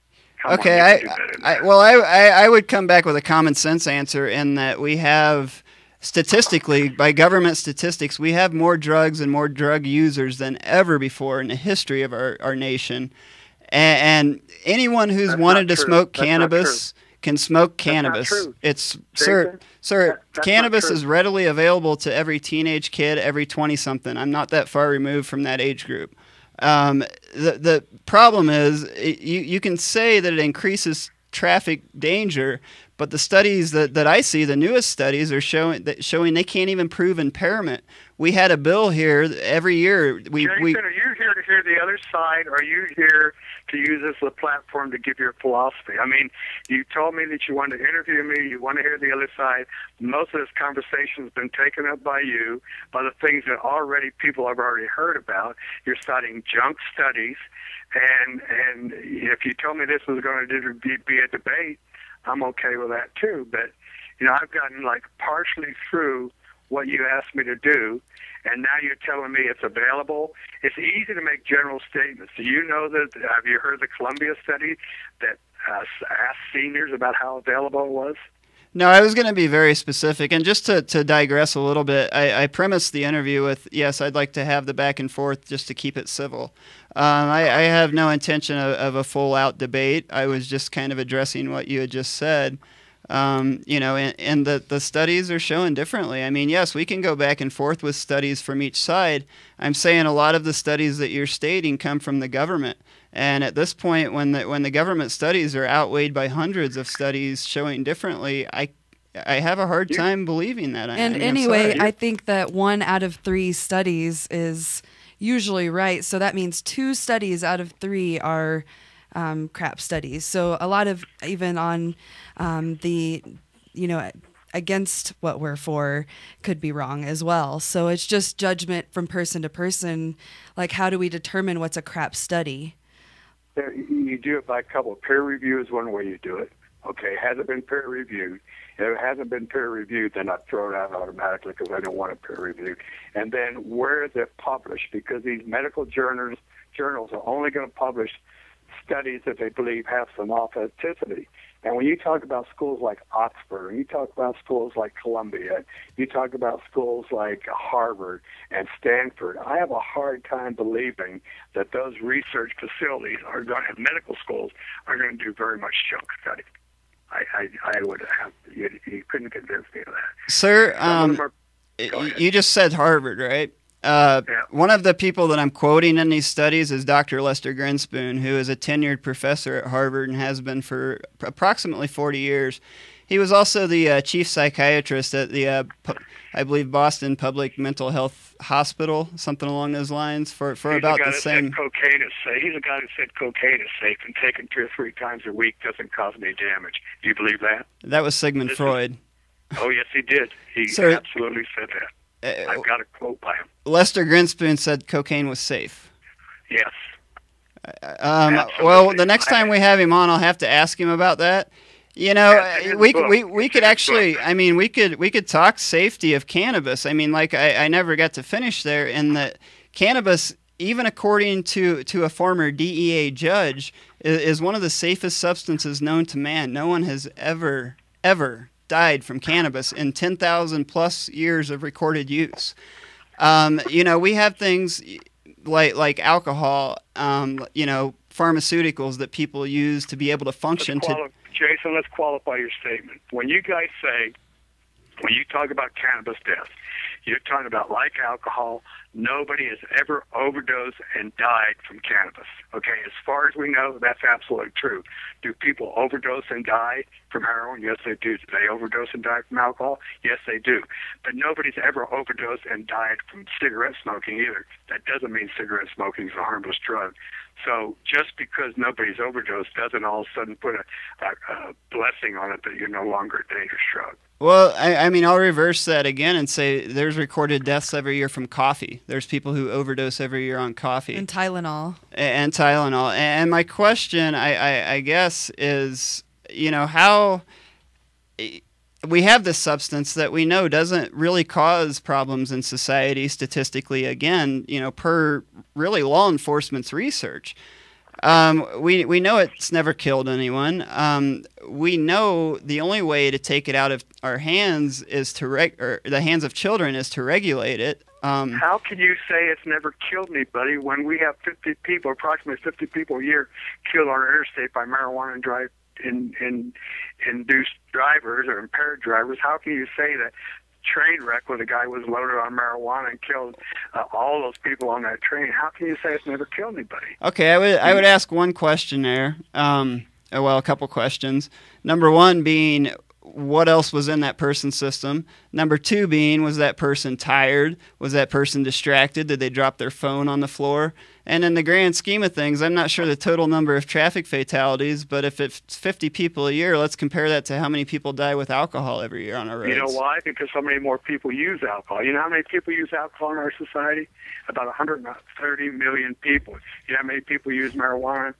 Okay, I would come back with a common sense answer in that we have, statistically, by government statistics, we have more drugs and more drug users than ever before in the history of our nation. And anyone who's wanted to smoke cannabis can smoke cannabis. It's sir, cannabis is readily available to every teenage kid, every 20-something. I'm not that far removed from that age group. The problem is you can say that it increases traffic danger, but the studies that I see, the newest studies, are showing they can't even prove impairment. We had a bill here every year. Jason, are you here to hear the other side, or are you here to use this as a platform to give your philosophy? I mean, you told me that you wanted to interview me, you want to hear the other side. Most of this conversation has been taken up by you, by the things that already people have already heard about. You're citing junk studies, and if you told me this was going to be a debate, I'm okay with that too. But, I've gotten partially through what you asked me to do, and now you're telling me it's available. It's easy to make general statements. Do you know that, have you heard the Columbia study that asked seniors about how available it was? No, I was going to be very specific. And just to digress a little bit, I premised the interview with, yes, I'd like to have the back and forth just to keep it civil. I have no intention of a full-out debate. I was just kind of addressing what you had just said. And the studies are showing differently. I mean, yes, we can go back and forth with studies from each side. I'm saying a lot of the studies that you're stating come from the government. And at this point, when the government studies are outweighed by hundreds of studies showing differently, I have a hard time believing that. I think that 1 out of 3 studies is usually right. So that means 2 studies out of 3 are crap studies. So a lot of, even on against what we're for, could be wrong as well. So it's just judgment from person to person. Like, how do we determine what's a crap study? You do it by a couple. Peer review is one way you do it. Okay, has it been peer reviewed? If it hasn't been peer reviewed, then I throw it out automatically because I don't want it peer reviewed. And then where is it published? Because these medical journals are only going to publish studies that they believe have some authenticity. And when you talk about schools like Oxford, and you talk about schools like Columbia, you talk about schools like Harvard and Stanford, I have a hard time believing that those research facilities and medical schools are going to do very much junk study. I would have, you couldn't convince me of that. Sir, you just said Harvard, right? One of the people that I'm quoting in these studies is Dr. Lester Grinspoon, who is a tenured professor at Harvard and has been for approximately 40 years. He was also the chief psychiatrist at the, I believe, Boston Public Mental Health Hospital, something along those lines, for about the same. Cocaine is safe. He's the guy who said cocaine is safe, and taken 2 or 3 times a week doesn't cause any damage. Do you believe that? That was Sigmund Freud. Oh, yes, he did. He absolutely said that. I've got a quote by him. Lester Grinspoon said cocaine was safe. Yes. Well, the next time we have him on, I'll have to ask him about that. You know, we could actually, I mean, we could talk safety of cannabis. I mean, like I never got to finish there in that cannabis, even according to a former DEA judge, is one of the safest substances known to man. No one has ever died from cannabis in 10,000 plus years of recorded use. You know, we have things like alcohol, you know, pharmaceuticals that people use to be able to function. Jason, let's qualify your statement. When you guys say, when you talk about cannabis deaths, you're talking about, like alcohol, nobody has ever overdosed and died from cannabis. Okay, as far as we know, that's absolutely true. Do people overdose and die from heroin? Yes, they do. Do they overdose and die from alcohol? Yes, they do. But nobody's ever overdosed and died from cigarette smoking either. That doesn't mean cigarette smoking is a harmless drug. So just because nobody's overdosed doesn't all of a sudden put a blessing on it that you're no longer a dangerous drug. Well, I mean, I'll reverse that again and say there's recorded deaths every year from coffee. There's people who overdose every year on coffee. And Tylenol. And Tylenol. And my question, I guess, is, you know, how we have this substance that we know doesn't really cause problems in society statistically, again, you know, per really law enforcement's research. We know it's never killed anyone. We know the only way to take it out of our hands is or the hands of children is to regulate it. How can you say it's never killed anybody when we have 50 people, approximately 50 people a year, killed on our interstate by marijuana and induced drivers or impaired drivers? How can you say that train wreck where the guy was loaded on marijuana and killed all those people on that train? How can you say it's never killed anybody? Okay, I would ask one question there. Well, a couple questions. Number one being, what else was in that person's system? Number two being, was that person tired? Was that person distracted? Did they drop their phone on the floor? And in the grand scheme of things, I'm not sure the total number of traffic fatalities, but if it's 50 people a year, let's compare that to how many people die with alcohol every year on our roads. You know why? Because so many more people use alcohol. You know how many people use alcohol in our society? About 130 million people. You know how many people use marijuana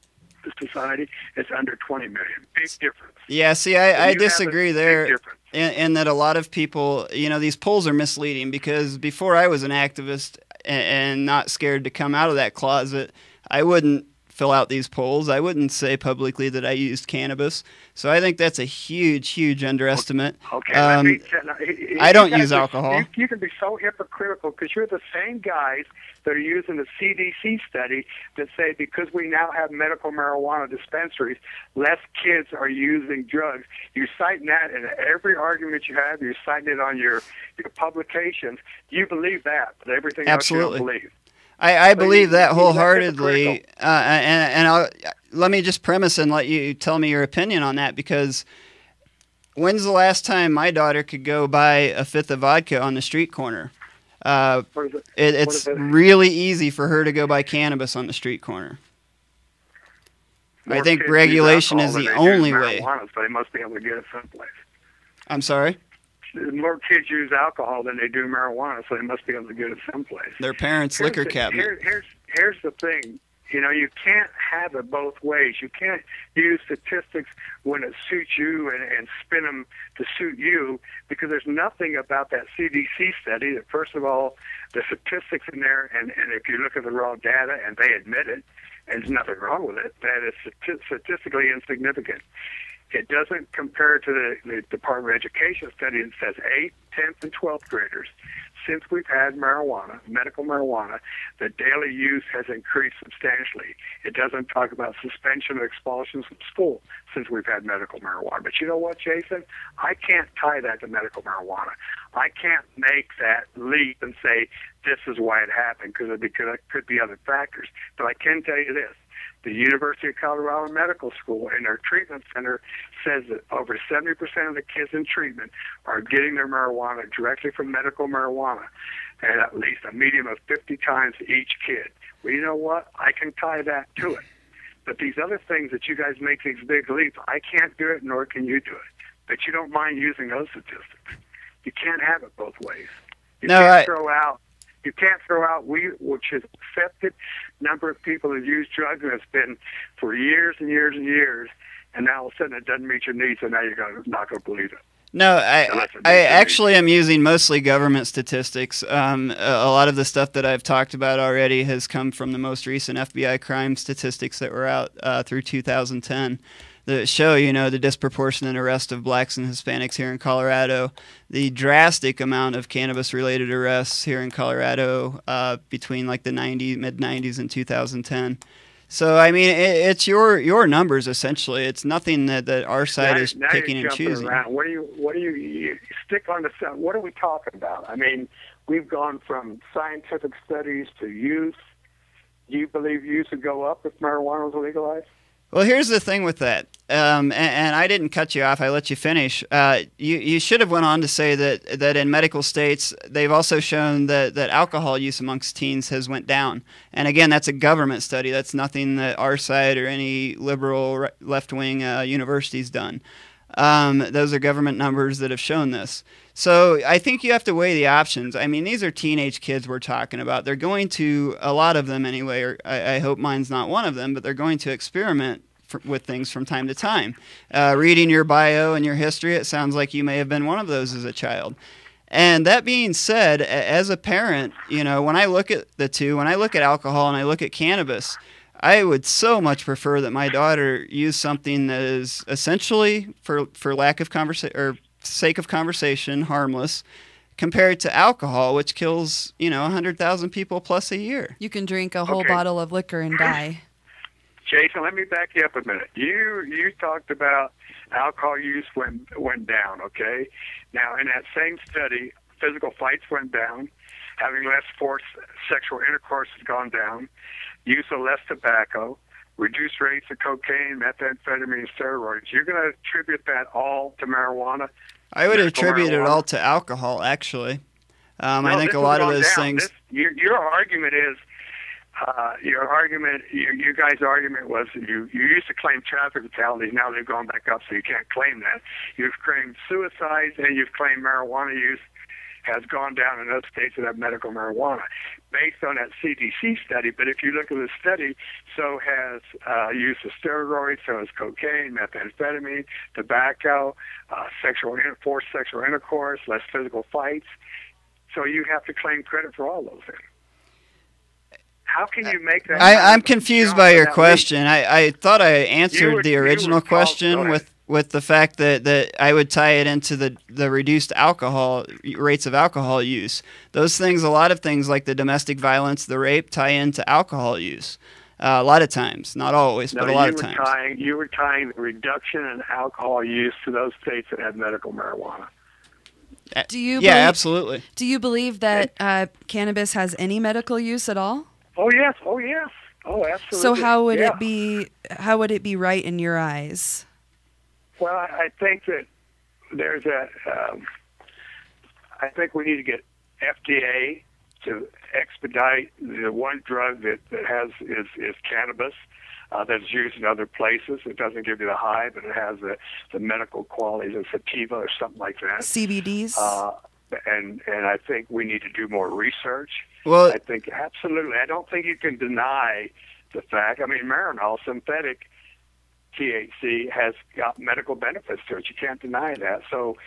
in society? It's under 20 million. Big difference. Yeah, see, I disagree there. In that a lot of people, you know, these polls are misleading, because before I was an activist and not scared to come out of that closet, I wouldn't fill out these polls. I wouldn't say publicly that I used cannabis. So I think that's a huge, huge underestimate. Okay, I don't use alcohol. You can be so hypocritical because you're the same guys that are using the CDC study that say because we now have medical marijuana dispensaries, less kids are using drugs. You're citing that in every argument you have. You're citing it on your publications. You believe that, but everything else you don't believe. I believe that wholeheartedly, and let me just premise and let you tell me your opinion on that, because when's the last time my daughter could go buy a fifth of vodka on the street corner? It's really easy for her to go buy cannabis on the street corner. I think regulation is the only way. So they must be able to get it someplace. I'm sorry? More kids use alcohol than they do marijuana, so they must be able to get it someplace. Their parents' liquor cabinet. Here's the thing. You know, you can't have it both ways. You can't use statistics when it suits you and spin them to suit you, because there's nothing about that CDC study that, first of all, the statistics in there, and if you look at the raw data, and they admit it, and there's nothing wrong with it, that is statistically insignificant. It doesn't compare to the Department of Education study that says 8th, 10th, and 12th graders. Since we've had marijuana, medical marijuana, the daily use has increased substantially. It doesn't talk about suspension or expulsion from school since we've had medical marijuana. But you know what, Jason? I can't tie that to medical marijuana. I can't make that leap and say this is why it happened, because it could be other factors. But I can tell you this. The University of Colorado Medical School in their treatment center says that over 70% of the kids in treatment are getting their marijuana directly from medical marijuana, and at least a median of 50 times each kid. Well, you know what? I can tie that to it. But these other things that you guys make these big leaps, I can't do it, nor can you do it. But you don't mind using those statistics. You can't have it both ways. You can't throw out You can't throw out wheat, which is accepted number of people who use drugs, and it's been for years and years and years, and now all of a sudden it doesn't meet your needs, and now you're not going to believe it. No, I actually am using mostly government statistics. A lot of the stuff that I've talked about already has come from the most recent FBI crime statistics that were out through 2010 that show, the disproportionate arrest of blacks and Hispanics here in Colorado, the drastic amount of cannabis-related arrests here in Colorado between like the mid-90s and 2010. So, I mean, it's your numbers, essentially. It's nothing that our side is picking and choosing. Around. What do you stick on the side? What are we talking about? I mean, we've gone from scientific studies to use. Do you believe use would go up if marijuana was legalized? Well, here's the thing with that, and I didn't cut you off. I let you finish. You should have went on to say that in medical states, they've also shown that alcohol use amongst teens has went down. And again, that's a government study. That's nothing that our side or any liberal left-wing university's done. Those are government numbers that have shown this. So I think you have to weigh the options. I mean, these are teenage kids we're talking about. They're going to, a lot of them anyway, or I hope mine's not one of them, but they're going to experiment with things from time to time. Reading your bio and your history, it sounds like you may have been one of those as a child. And that being said, as a parent, when I look at the two, when I look at alcohol and I look at cannabis, I would so much prefer that my daughter use something that is essentially, for lack of conversation or sake of conversation, harmless, compared to alcohol, which kills 100,000 people plus a year. You can drink a whole bottle of liquor and die. Jason, let me back you up a minute. You talked about alcohol use went down. Okay, now in that same study, physical fights went down, having less forced sexual intercourse has gone down, use of less tobacco, reduced rates of cocaine, methamphetamine, and steroids. You're going to attribute that all to marijuana? I would attribute it all to alcohol, actually. I think a lot of those things. Your argument is, you guys' argument was you used to claim traffic fatalities. Now they've gone back up, so you can't claim that. You've claimed suicides, and you've claimed marijuana use has gone down in other states that have medical marijuana based on that CDC study. But if you look at the study, so has use of steroids, so has cocaine, methamphetamine, tobacco, forced sexual intercourse, less physical fights. So you have to claim credit for all those things. How can you make that? I'm confused by your question. I thought I answered the original question with the fact that I would tie it into the reduced alcohol rates of alcohol use. Those things, a lot of things like the domestic violence, the rape, tie into alcohol use. A lot of times, not always, but a lot of times. You were tying the reduction in alcohol use to those states that had medical marijuana. Absolutely. Do you believe that cannabis has any medical use at all? Oh yes. Oh absolutely. So how would it be? How would it be right in your eyes? Well, I think that there's I think we need to get FDA to expedite the one drug that is cannabis that's used in other places. It doesn't give you the high, but it has the medical qualities of sativa or something like that. CBDs. And I think we need to do more research. Well, I think absolutely. I don't think you can deny the fact. I mean, Marinol, synthetic THC, has got medical benefits to it. You can't deny that. So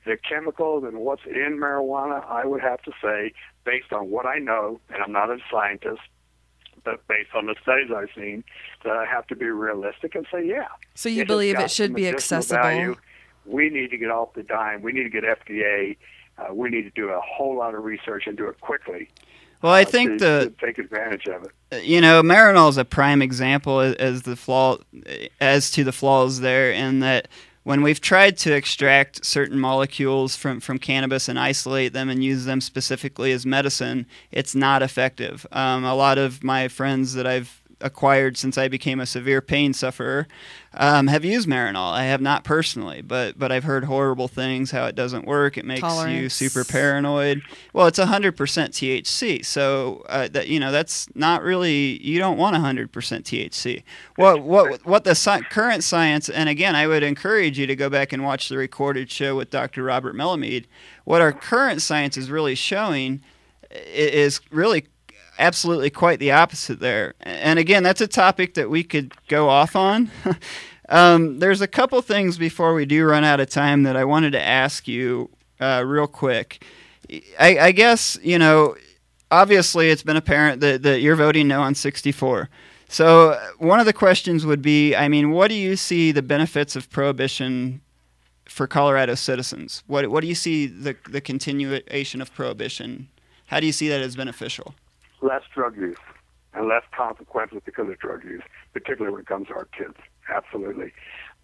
the chemicals and what's in marijuana, I would have to say, based on what I know, and I'm not a scientist, but based on the studies I've seen, that I have to be realistic and say, yeah. So you believe it should be accessible? Value. We need to get off the dime. We need to get FDA. We need to do a whole lot of research and do it quickly. Well, I think to take advantage of it. Marinol is a prime example as to the flaws there, in that when we've tried to extract certain molecules from cannabis and isolate them and use them specifically as medicine, it's not effective. A lot of my friends that I've acquired since I became a severe pain sufferer have used Marinol. I have not personally, but I've heard horrible things, how it doesn't work. It makes you super paranoid. Well, it's 100% THC, so that's not really, you don't want 100% THC. What the current science, and again, I would encourage you to go back and watch the recorded show with Dr. Robert Melamede. What our current science is really showing is really absolutely quite the opposite there. And again, that's a topic that we could go off on. There's a couple things before we do run out of time that I wanted to ask you real quick. I guess, obviously it's been apparent that you're voting no on 64. So one of the questions would be, what do you see the benefits of Prohibition for Colorado citizens? What do you see the continuation of Prohibition? How do you see that as beneficial? Less drug use and less consequences because of drug use, particularly when it comes to our kids. Absolutely.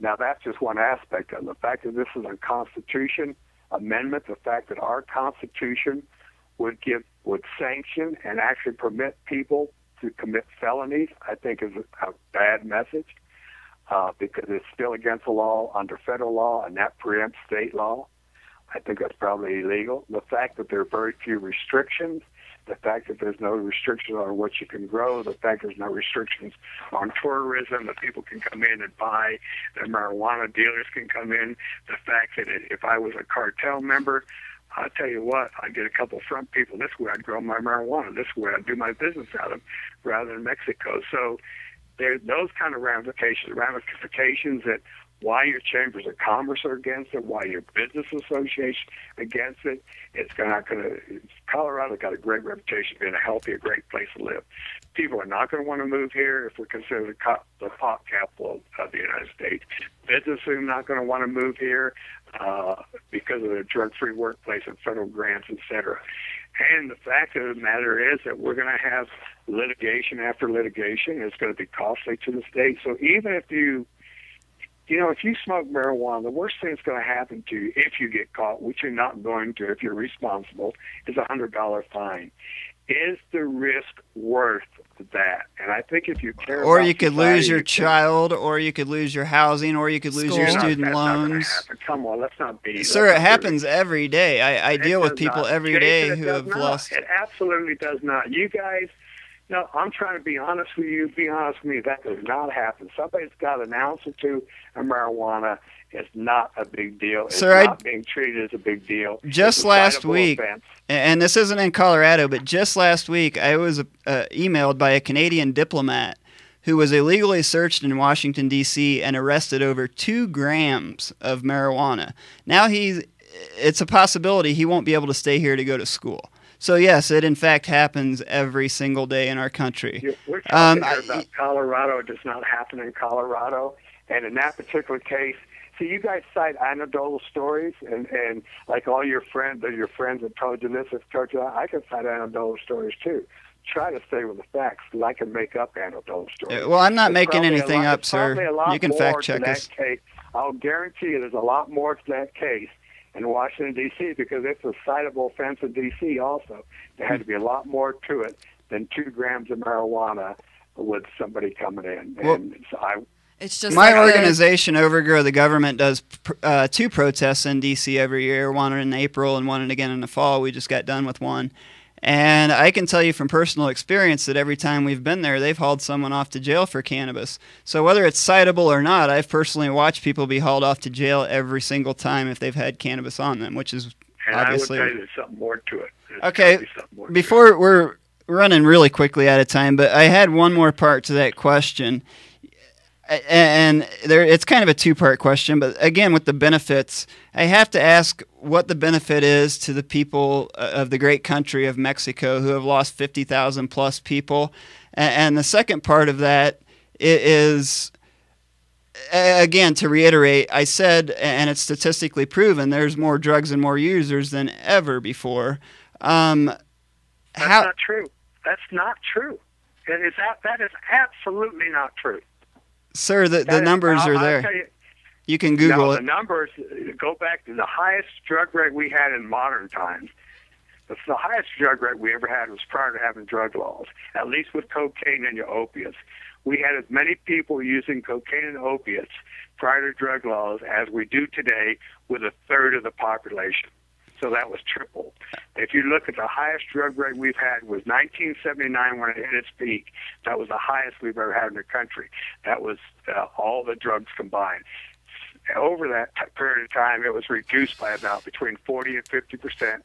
Now, that's just one aspect of it. The fact that this is a Constitution amendment, the fact that our Constitution would sanction and actually permit people to commit felonies, I think is a bad message because it's still against the law under federal law, and that preempts state law. I think that's probably illegal. The fact that there are very few restrictions, the fact that there's no restrictions on what you can grow, the fact there's no restrictions on tourism, that people can come in and buy, that marijuana dealers can come in, the fact that if I was a cartel member, I'll tell you what, I'd get a couple front people. This way I'd grow my marijuana. This way I'd do my business out of rather than Mexico. So there's those kind of ramifications that why your chambers of commerce are against it, why your business association against it. Colorado got a great reputation of being a healthy, a great place to live. People are not going to want to move here if we're considered the pot capital of the United States. Businesses are not going to want to move here because of the drug-free workplace and federal grants, et cetera. And the fact of the matter is that we're going to have litigation after litigation. It's going to be costly to the state. So even if if you smoke marijuana, the worst thing that's going to happen to you if you get caught, which you're not going to if you're responsible, is a $100 fine. Is the risk worth that? And I think if you care or about you could society, lose your child, or you could lose your housing, or you could lose your student loans. Come on, let's not be. Sir, it happens every day. I deal with people every day who have lost. It absolutely does not. You guys, no, I'm trying to be honest with you. Be honest with me. That does not happen. Somebody's got an ounce or two of marijuana. It's not a big deal. It's Sir, not being treated as a big deal. Just last week, and this isn't in Colorado, but just last week, I was emailed by a Canadian diplomat who was illegally searched in Washington, D.C. and arrested over 2 grams of marijuana. Now it's a possibility he won't be able to stay here to go to school. So, yes, it in fact happens every single day in our country. We're talking about Colorado. It does not happen in Colorado. And in that particular case, see, you guys cite anecdotal stories, and like all your friends that told you this, have told you that. I can cite anecdotal stories too. Try to stay with the facts, because I can make up anecdotal stories. Well, I'm not making anything up, sir. You can fact check us. I'll guarantee you there's a lot more to that case in Washington, D.C., because it's a citable offense in D.C. also. There had to be a lot more to it than 2 grams of marijuana with somebody coming in. And so it's just my organization, Overgrow the Government, does 2 protests in D.C. every year, one in April and one again in the fall. We just got done with one. And I can tell you from personal experience that every time we've been there, they've hauled someone off to jail for cannabis. So whether it's citable or not, I've personally watched people be hauled off to jail every single time if they've had cannabis on them, which is obviously... I would tell you there's something more to it. Okay, before we're running really quickly out of time, but I had one more part to that question. And it's kind of a 2-part question, but again, with the benefits, I have to ask what the benefit is to the people of the great country of Mexico who have lost 50,000 plus people. And the second part of that is, again, to reiterate, I said, and it's statistically proven, there's more drugs and more users than ever before. That's not true. That's not true. That is absolutely not true. Sir, the numbers are there. You can Google it. The numbers go back to the highest drug rate we had in modern times. The highest drug rate we ever had was prior to having drug laws, at least with cocaine and your opiates. We had as many people using cocaine and opiates prior to drug laws as we do today, with 1/3 of the population. So that was triple. If you look at the highest drug rate we've had was 1979 when it hit its peak. That was the highest we've ever had in the country. That was all the drugs combined. Over that period of time, it was reduced by about between 40 and 50%.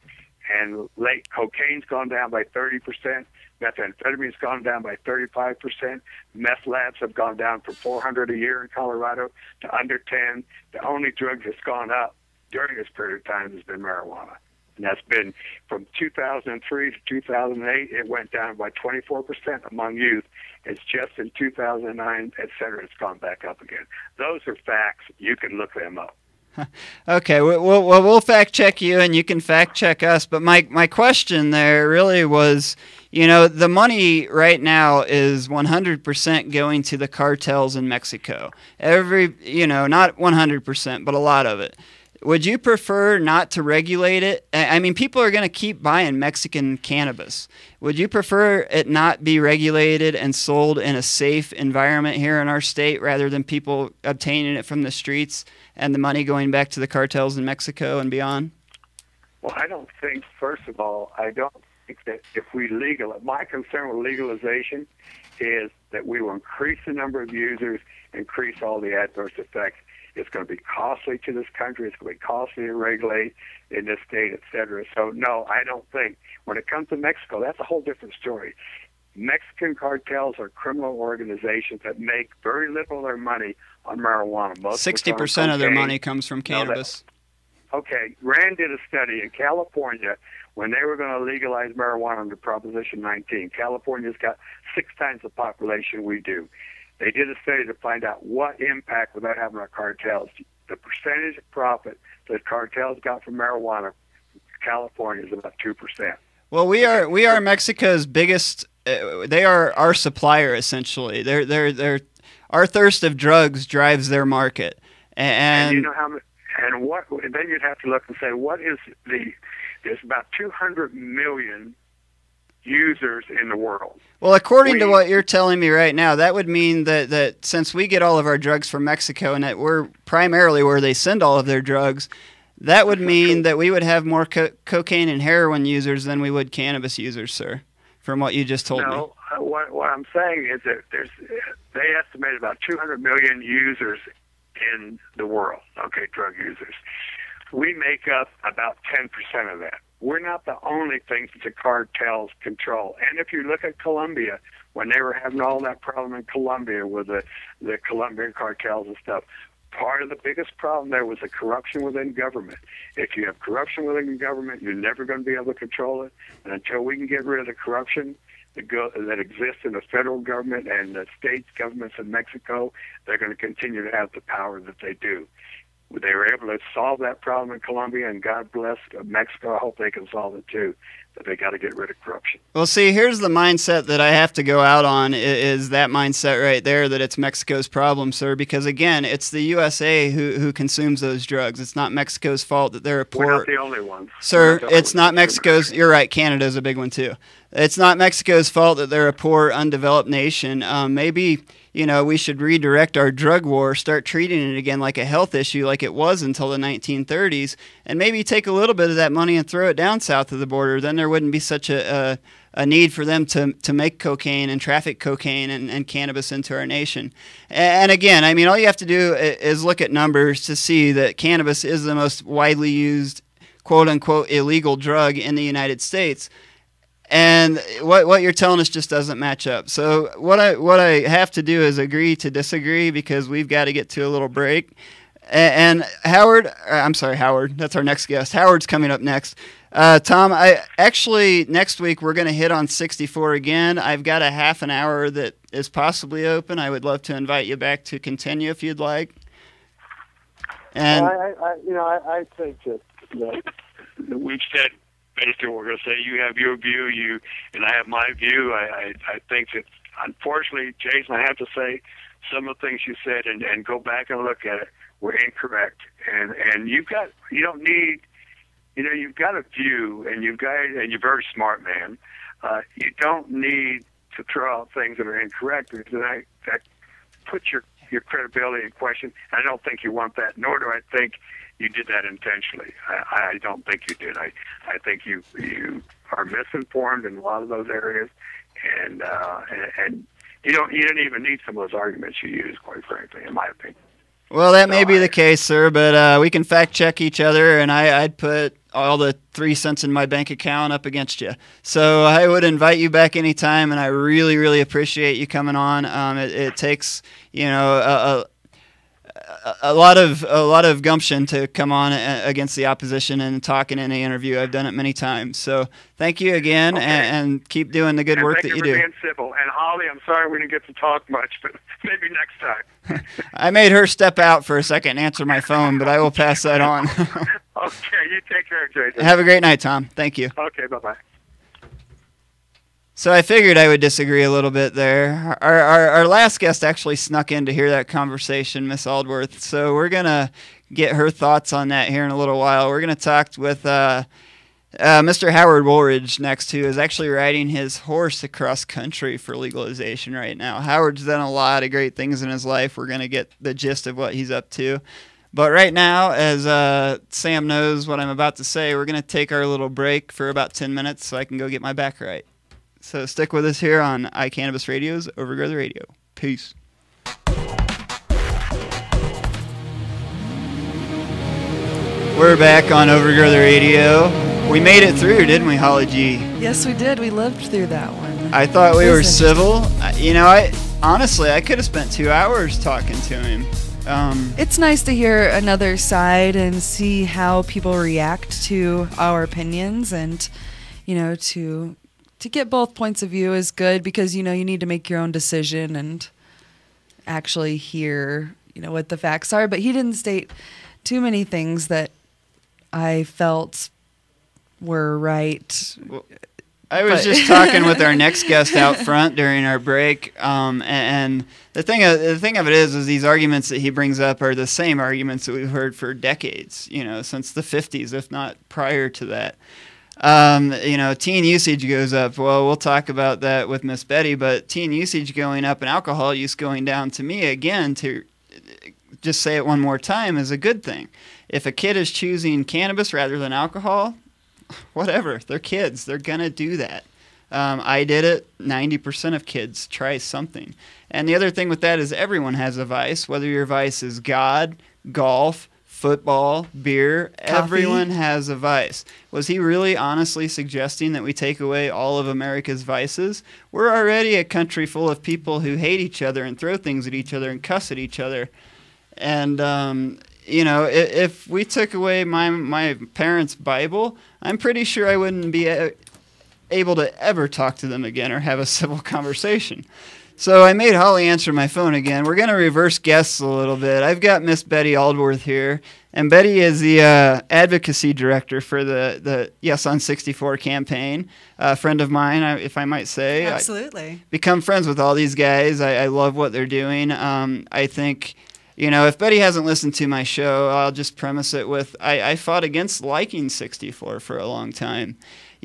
and cocaine's gone down by 30%. Methamphetamine's gone down by 35%. Meth labs have gone down from 400 a year in Colorado to under 10. The only drug that's gone up during this period of time has been marijuana. And that's been from 2003 to 2008, it went down by 24% among youth. It's just in 2009, et cetera, it's gone back up again. Those are facts. You can look them up. Okay, we'll fact check you, and you can fact check us. But my question there really was, the money right now is 100% going to the cartels in Mexico. Not 100%, but a lot of it. Would you prefer not to regulate it? I mean, people are going to keep buying Mexican cannabis. Would you prefer it not be regulated and sold in a safe environment here in our state rather than people obtaining it from the streets and the money going back to the cartels in Mexico and beyond? Well, I don't think, first of all, that if we my concern with legalization is that we will increase the number of users, increase all the adverse effects. It's going to be costly to this country. It's going to be costly to regulate in this state, et cetera. So, no, I don't think. When it comes to Mexico, that's a whole different story. Mexican cartels are criminal organizations that make very little of their money on marijuana. 60% of their money comes from cannabis. Okay, Rand did a study in California when they were going to legalize marijuana under Prohibition 19. California's got 6 times the population we do. They did a study to find out what impact would that have on our cartels. The percentage of profit that cartels got from marijuana, California, is about 2%. Well, we are Mexico's biggest. They are our supplier essentially. They're our thirst of drugs drives their market. And you know how much. And then you'd have to look and say, what is there's about 200 million users in the world. Well, according to what you're telling me right now, that would mean that since we get all of our drugs from Mexico and that we're primarily where they send all of their drugs, that would mean that we would have more cocaine and heroin users than we would cannabis users, sir, from what you just told me. No, what I'm saying is that they estimate about 200 million users in the world, drug users. We make up about 10% of that. We're not the only things that the cartels control. And if you look at Colombia, when they were having all that problem in Colombia with the Colombian cartels and stuff, part of the biggest problem there was the corruption within government. If you have corruption within government, you're never going to be able to control it. And until we can get rid of the corruption that exists in the federal government and the state governments in Mexico, they're going to continue to have the power that they do. They were able to solve that problem in Colombia, and God bless Mexico. I hope they can solve it too. But they got to get rid of corruption. Well, see, here's the mindset that I have to go out on is that mindset right there that it's Mexico's problem, sir. Because again, it's the USA who consumes those drugs. It's not Mexico's fault that they're a poor. We're not the only ones, sir. It's not Mexico's. You're right. Canada's a big one too. It's not Mexico's fault that they're a poor, undeveloped nation. Maybe we should redirect our drug war, start treating it again like a health issue like it was until the 1930s, and maybe take a little bit of that money and throw it down south of the border. Then there wouldn't be such a need for them to make cocaine and traffic cocaine and cannabis into our nation. And again, I mean, all you have to do is look at numbers to see that cannabis is the most widely used, quote-unquote, illegal drug in the United States. And what you're telling us just doesn't match up. So what I have to do is agree to disagree because we've got to get to a little break. And Howard, that's our next guest. Howard's coming up next. Tom, next week we're going to hit on 64 again. I've got a half an hour that is possibly open. I would love to invite you back to continue if you'd like. And I think that we've said basically what we're going to say. You have your view, and I have my view. I think that, unfortunately, Jason, I have to say some of the things you said and go back and look at it were incorrect. And you've got a view, and you're a very smart man. You don't need to throw out things that are incorrect because that puts your credibility in question. I don't think you want that, nor do I think you did that intentionally. I don't think you did. I think you are misinformed in a lot of those areas, and you didn't even need some of those arguments you used, quite frankly, in my opinion. Well, that may be the case, sir, but we can fact check each other, and I'd put all the 3 cents in my bank account up against you. So I would invite you back anytime, and I really, really appreciate you coming on. It takes, a lot of gumption to come on against the opposition and talk in any interview. I've done it many times. So thank you again, and keep doing the good work that you do. Thank you for being civil. And Holly, I'm sorry we didn't get to talk much, but maybe next time. I made her step out for a second and answer my phone, but I will pass that on. Okay, you take care, Jason. Have a great night, Tom. Thank you. Okay, bye-bye. So I figured I would disagree a little bit there. Our last guest actually snuck in to hear that conversation, Miss Aldworth. So we're going to get her thoughts on that here in a little while. We're going to talk with Mr. Howard Woolridge next, who is actually riding his horse across country for legalization right now. Howard's done a lot of great things in his life. We're going to get the gist of what he's up to. But right now, as Sam knows what I'm about to say, we're going to take our little break for about 10 minutes so I can go get my back right. So stick with us here on iCannabis Radio's Overgrow the Radio. Peace. We're back on Overgrow the Radio. We made it through, didn't we, Holly G? Yes, we did. We lived through that one. I thought we were civil. I honestly, I could have spent 2 hours talking to him. It's nice to hear another side and see how people react to our opinions, and to get both points of view is good, because you need to make your own decision and actually hear what the facts are. But he didn't state too many things that I felt were right. Well, I was just talking with our next guest out front during our break, and the thing of it is these arguments that he brings up are the same arguments that we've heard for decades, since the 50s, if not prior to that. Teen usage goes up. Well, we'll talk about that with Miss Betty, but teen usage going up and alcohol use going down, to me, again, to just say it one more time, is a good thing. If a kid is choosing cannabis rather than alcohol, whatever, they're kids. They're going to do that. I did it. 90% of kids try something. And the other thing with that is everyone has a vice, whether your vice is God, golf, football, beer, coffee. Everyone has a vice. Was he really honestly suggesting that we take away all of America's vices? We're already a country full of people who hate each other and throw things at each other and cuss at each other. And, if we took away my parents' Bible, I'm pretty sure I wouldn't be able to ever talk to them again or have a civil conversation. So I made Holly answer my phone again. We're going to reverse guests a little bit. I've got Miss Betty Aldworth here, and Betty is the advocacy director for the Yes on 64 campaign. A friend of mine, if I might say. Absolutely. Become friends with all these guys. I love what they're doing. I think, if Betty hasn't listened to my show, I'll just premise it with I fought against liking 64 for a long time.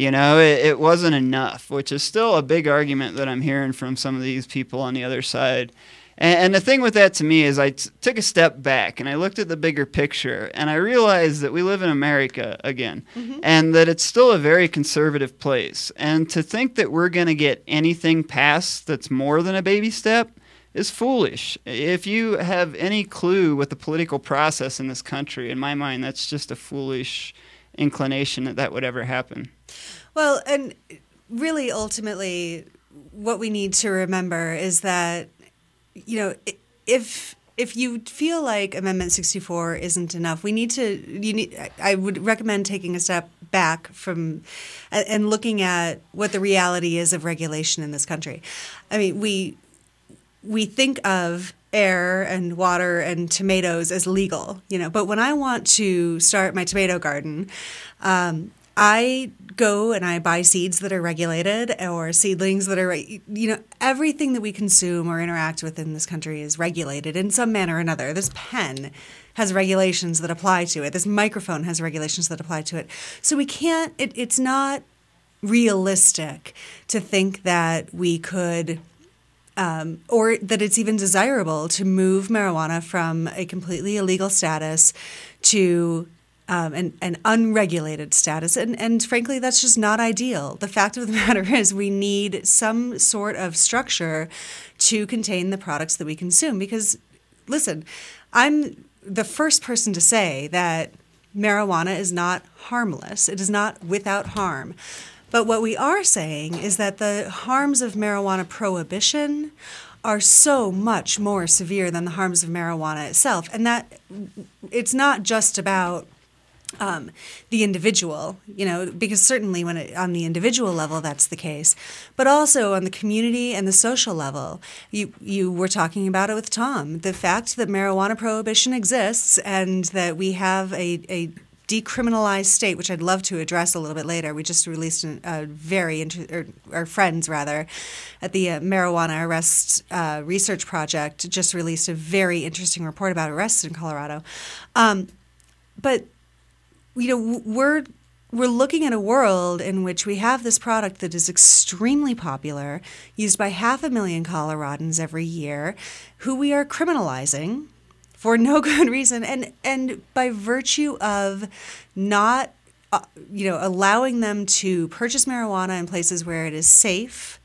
It wasn't enough, which is still a big argument that I'm hearing from some of these people on the other side. And the thing with that to me is I took a step back and I looked at the bigger picture, and I realized that we live in America again, and that it's still a very conservative place. And to think that we're going to get anything passed that's more than a baby step is foolish. If you have any clue with the political process in this country, in my mind, that's just a foolish inclination that would ever happen. Well, and really ultimately what we need to remember is that, if you feel like Amendment 64 isn't enough, I would recommend taking a step back from and looking at what the reality is of regulation in this country. I mean, we think of air and water and tomatoes as legal, but when I want to start my tomato garden, I go and I buy seeds that are regulated, or seedlings that are, everything that we consume or interact with in this country is regulated in some manner or another. This pen has regulations that apply to it. This microphone has regulations that apply to it. So we can't, it's not realistic to think that we could, or that it's even desirable to move marijuana from a completely illegal status to an unregulated status. And frankly, that's just not ideal. The fact of the matter is we need some sort of structure to contain the products that we consume. Because, listen, I'm the first person to say that marijuana is not harmless. It is not without harm. But what we are saying is that the harms of marijuana prohibition are so much more severe than the harms of marijuana itself. And that it's not just about the individual, because certainly on the individual level that's the case, but also on the community and the social level. You were talking about it with Tom. The fact that marijuana prohibition exists and that we have a decriminalized state, which I'd love to address a little bit later. We just released our friends rather, at the Marijuana Arrest Research Project just released a very interesting report about arrests in Colorado. But we're looking at a world in which we have this product that is extremely popular, used by 500,000 Coloradans every year, who we are criminalizing for no good reason, and by virtue of not allowing them to purchase marijuana in places where it is safe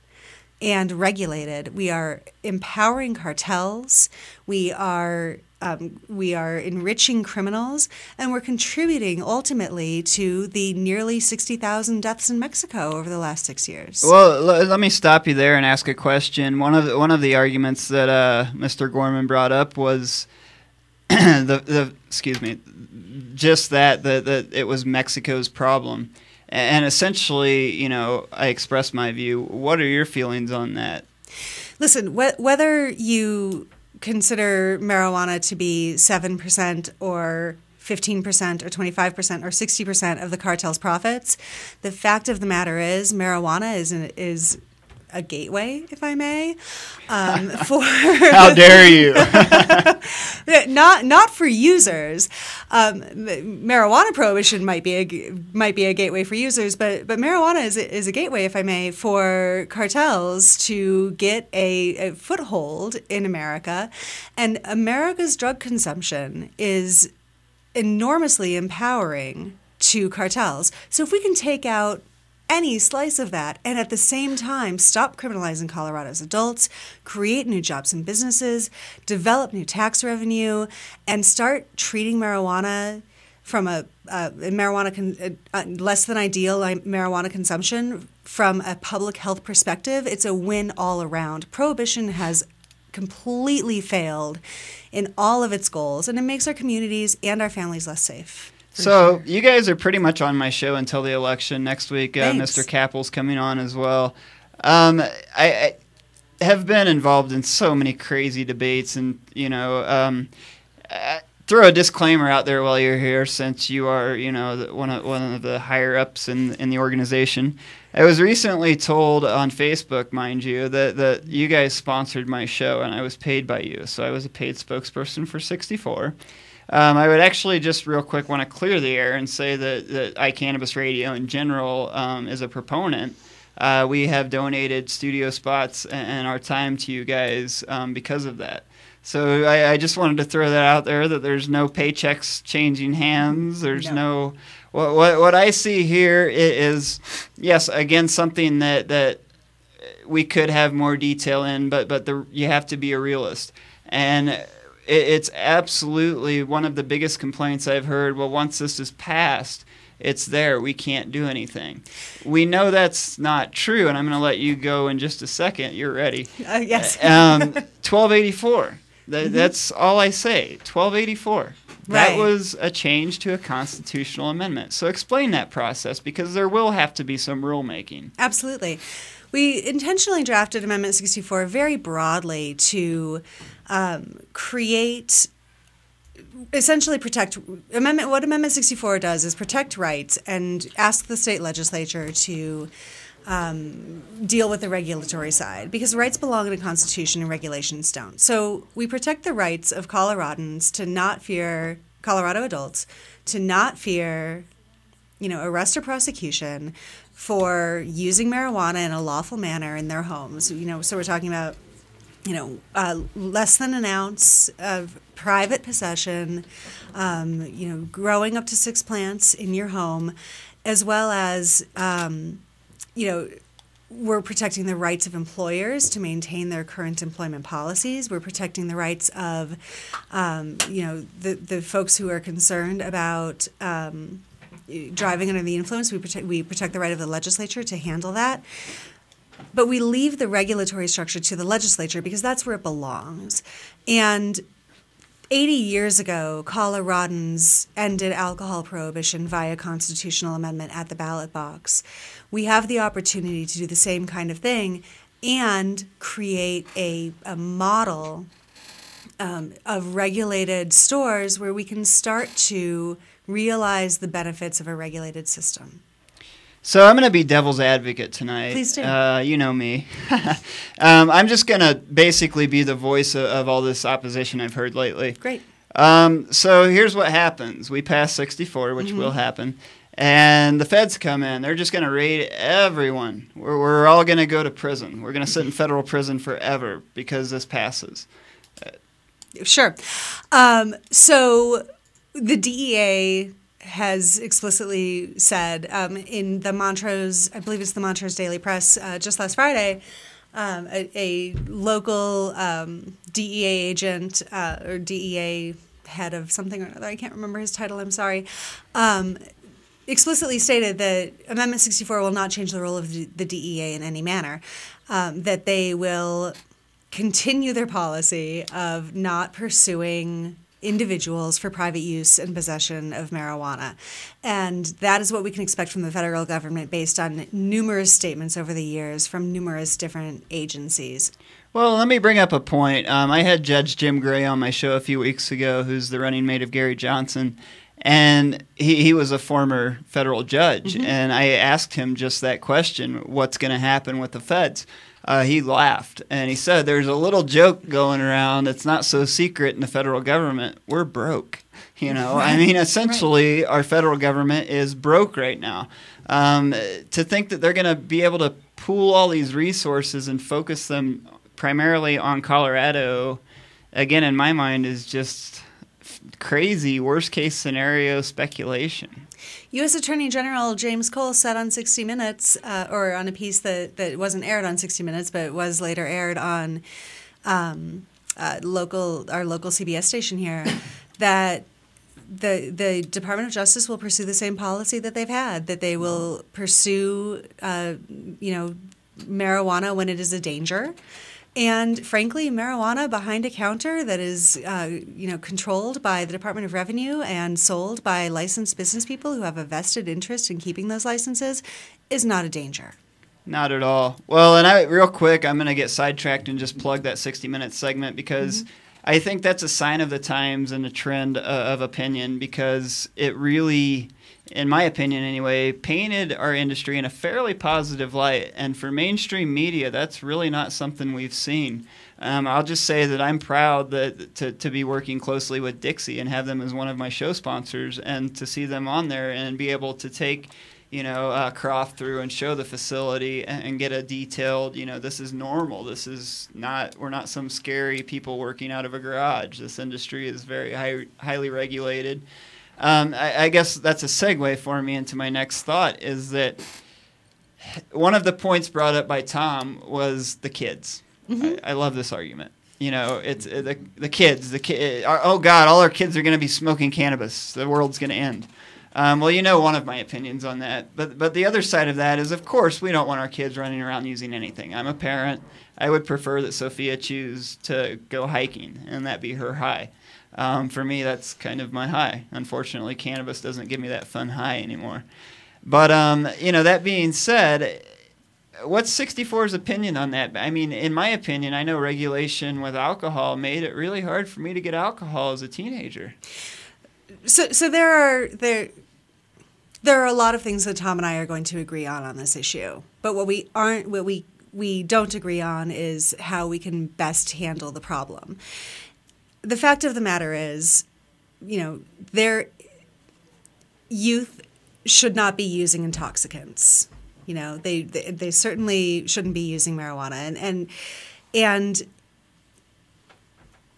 and regulated. We are empowering cartels. We are enriching criminals, and we're contributing ultimately to the nearly 60,000 deaths in Mexico over the last 6 years. Well, let me stop you there and ask a question. One of the arguments that Mr. Gorman brought up was just that it was Mexico's problem, and essentially, I expressed my view. What are your feelings on that? Listen, whether you consider marijuana to be 7% or 15% or 25% or 60% of the cartel's profits, the fact of the matter is marijuana is a gateway, if I may, for how dare you? not for users. Marijuana prohibition might be a gateway for users, but marijuana is a gateway, if I may, for cartels to get a foothold in America, and America's drug consumption is enormously empowering to cartels. So if we can take out any slice of that, and at the same time stop criminalizing Colorado's adults, create new jobs and businesses, develop new tax revenue, and start treating marijuana from less than ideal marijuana consumption from a public health perspective, it's a win all around. Prohibition has completely failed in all of its goals, and it makes our communities and our families less safe. So you guys are pretty much on my show until the election next week. Mr. Kappel's coming on as well. I have been involved in so many crazy debates, and throw a disclaimer out there while you're here, since you are one of the higher ups in the organization. I was recently told on Facebook, mind you, that you guys sponsored my show and I was paid by you, so I was a paid spokesperson for 64. I would actually just real quick want to clear the air and say that iCannabis Radio in general is a proponent. We have donated studio spots and our time to you guys because of that. So I just wanted to throw that out there, that there's no paychecks changing hands. There's no what I see here is, yes, again, something that we could have more detail in, but you have to be a realist. And it's absolutely one of the biggest complaints I've heard. Well, once this is passed, it's there. We can't do anything. We know that's not true, and I'm going to let you go in just a second. You're ready. Yes. 1284. That's all I say. 1284. That Right. was a change to a constitutional amendment. So explain that process, because there will have to be some rulemaking. Absolutely. We intentionally drafted Amendment 64 very broadly to essentially protect what Amendment 64 does is protect rights and ask the state legislature to deal with the regulatory side, because rights belong in a constitution and regulations don't. So we protect the rights of Coloradans to not fear, Colorado adults, to not fear, arrest or prosecution for using marijuana in a lawful manner in their homes. So we're talking about less than an ounce of private possession, growing up to 6 plants in your home, as well as, we're protecting the rights of employers to maintain their current employment policies. We're protecting the rights of, the folks who are concerned about driving under the influence. We protect the right of the legislature to handle that. But we leave the regulatory structure to the legislature because that's where it belongs. And 80 years ago, Coloradans ended alcohol prohibition via constitutional amendment at the ballot box. We have the opportunity to do the same kind of thing and create a model of regulated stores where we can start to realize the benefits of a regulated system. So I'm going to be devil's advocate tonight. Please do. You know me. I'm just going to basically be the voice of all this opposition I've heard lately. Great. So here's what happens. We pass 64, which will happen, and the feds come in. They're just going to raid everyone. We're all going to go to prison. We're going to sit in federal prison forever because this passes. Sure. So the DEA has explicitly said in the Montrose, I believe it's the Montrose Daily Press, just last Friday, a local DEA agent or DEA head of something or another, I can't remember his title, I'm sorry, explicitly stated that Amendment 64 will not change the role of the DEA in any manner, that they will continue their policy of not pursuing individuals for private use and possession of marijuana. And that is what we can expect from the federal government based on numerous statements over the years from numerous different agencies. Well, let me bring up a point. I had Judge Jim Gray on my show a few weeks ago, who's the running mate of Gary Johnson, and he was a former federal judge. And I asked him just that question, what's going to happen with the feds? He laughed, and he said, there's a little joke going around that's not so secret in the federal government. We're broke. Right. I mean, essentially, our federal government is broke right now. To think that they're going to be able to pool all these resources and focus them primarily on Colorado, again, in my mind, is just crazy, worst-case scenario speculation. U.S. Attorney General James Cole said on 60 Minutes, or on a piece that wasn't aired on 60 Minutes, but was later aired on our local CBS station here, that the Department of Justice will pursue the same policy that they've had, that they will pursue, marijuana when it is a danger. And frankly, marijuana behind a counter that is, controlled by the Department of Revenue and sold by licensed business people who have a vested interest in keeping those licenses is not a danger. Not at all. Well, and real quick, I'm going to get sidetracked and just plug that 60 Minutes segment because I think that's a sign of the times and a trend of opinion, because it really, in my opinion anyway, painted our industry in a fairly positive light. And for mainstream media, that's really not something we've seen. I'll just say that I'm proud to be working closely with Dixie and have them as one of my show sponsors, and to see them on there and be able to take Croft through and show the facility and get a detailed, this is normal. This is not, we're not some scary people working out of a garage. This industry is very highly regulated. I guess that's a segue for me into my next thought, is that one of the points brought up by Tom was the kids. I love this argument. It's the kids. Oh God, all our kids are going to be smoking cannabis. The world's going to end. Well, one of my opinions on that. But the other side of that is, of course, we don't want our kids running around using anything. I'm a parent. I would prefer that Sophia choose to go hiking and that be her high. For me, that's kind of my high. Unfortunately, cannabis doesn't give me that fun high anymore. But, that being said, what's 64's opinion on that? I mean, in my opinion, I know regulation with alcohol made it really hard for me to get alcohol as a teenager. So there are a lot of things that Tom and I are going to agree on this issue. But what we don't agree on is how we can best handle the problem. The fact of the matter is, their youth should not be using intoxicants. They certainly shouldn't be using marijuana. And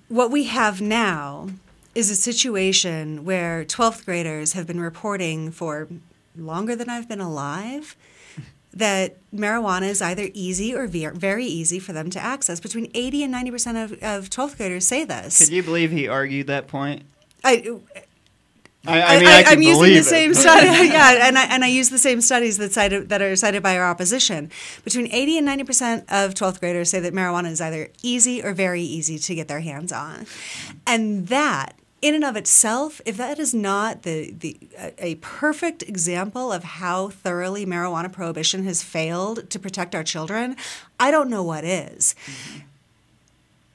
what we have now is a situation where 12th graders have been reporting for longer than I've been alive that marijuana is either easy or very easy for them to access. Between 80 and 90% of 12th graders say this. Could you believe he argued that point? I'm can using believe the same study, and I use the same studies that are cited by our opposition. Between 80 and 90% of 12th graders say that marijuana is either easy or very easy to get their hands on, and that, in and of itself, if that is not a perfect example of how thoroughly marijuana prohibition has failed to protect our children, I don't know what is. Mm-hmm.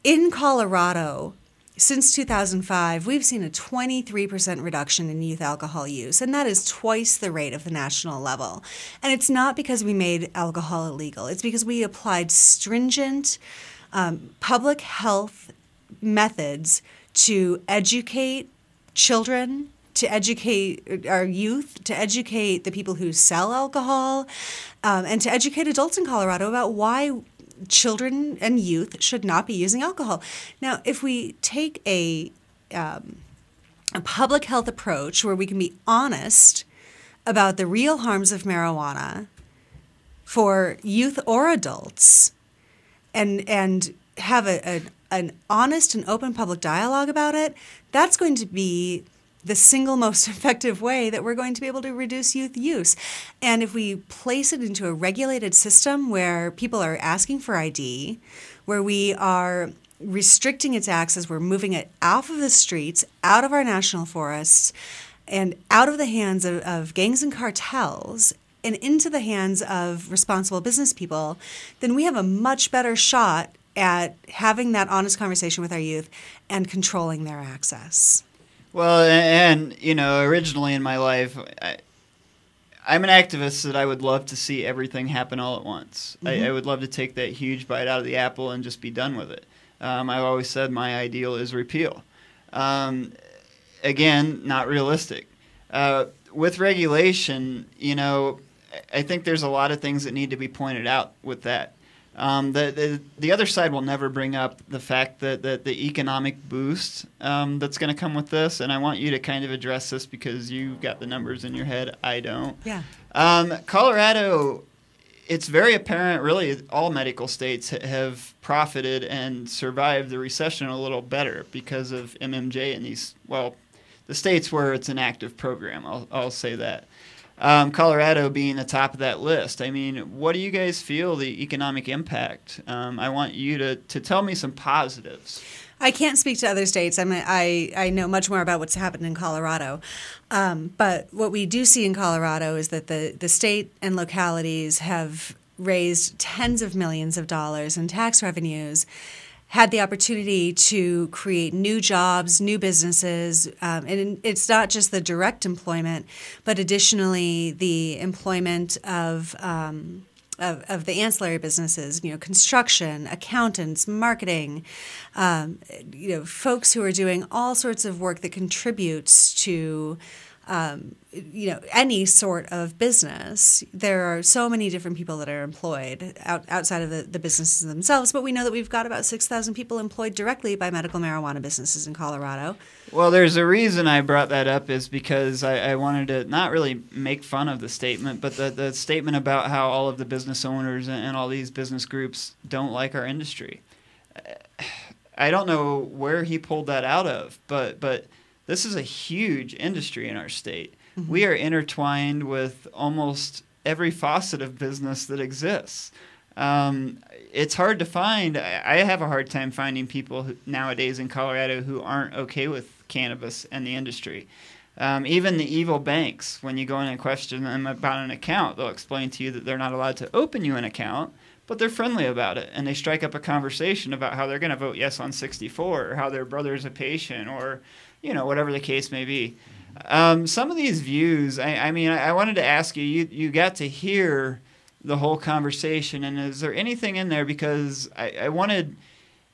In Colorado, since 2005, we've seen a 23% reduction in youth alcohol use, and that is twice the rate of the national level. And it's not because we made alcohol illegal. It's because we applied stringent public health methods to educate children, to educate our youth, to educate the people who sell alcohol, and to educate adults in Colorado about why children and youth should not be using alcohol. Now, if we take a public health approach where we can be honest about the real harms of marijuana for youth or adults, and have an honest and open public dialogue about it, that's going to be the single most effective way that we're going to be able to reduce youth use. And if we place it into a regulated system where people are asking for ID, where we are restricting its access, we're moving it off of the streets, out of our national forests, and out of the hands of gangs and cartels, and into the hands of responsible business people, then we have a much better shot at having that honest conversation with our youth and controlling their access. Well, and originally in my life, I'm an activist that I would love to see everything happen all at once. Mm-hmm. I would love to take that huge bite out of the apple and just be done with it. I've always said my ideal is repeal. Again, not realistic. With regulation, I think there's a lot of things that need to be pointed out with that. The other side will never bring up the fact that the economic boost that's going to come with this, and I want you to kind of address this because you got the numbers in your head. I don't. Yeah. Colorado, it's very apparent, really, all medical states have profited and survived the recession a little better because of MMJ and the states where it's an active program. I'll say that. Colorado being the top of that list. I mean, what do you guys feel the economic impact? I want you to tell me some positives. I can't speak to other states. I know much more about what's happened in Colorado. But what we do see in Colorado is that the state and localities have raised tens of millions of dollars in tax revenues, had the opportunity to create new jobs, new businesses, and it's not just the direct employment, but additionally the employment of the ancillary businesses, construction, accountants, marketing, folks who are doing all sorts of work that contributes to any sort of business. There are so many different people that are employed outside of the businesses themselves, but we know that we've got about 6,000 people employed directly by medical marijuana businesses in Colorado. Well, there's a reason I brought that up is because I wanted to not really make fun of the statement, but the statement about how all of the business owners and all these business groups don't like our industry. I don't know where he pulled that out of, but this is a huge industry in our state. Mm-hmm. We are intertwined with almost every facet of business that exists. It's hard to find. I have a hard time finding people nowadays in Colorado who aren't okay with cannabis and the industry. Even the evil banks, when you go in and question them about an account, they'll explain to you that they're not allowed to open you an account, but they're friendly about it. And they strike up a conversation about how they're going to vote yes on 64 or how their brother's a patient or whatever the case may be. Some of these views, I wanted to ask you, you got to hear the whole conversation, and is there anything in there, because I wanted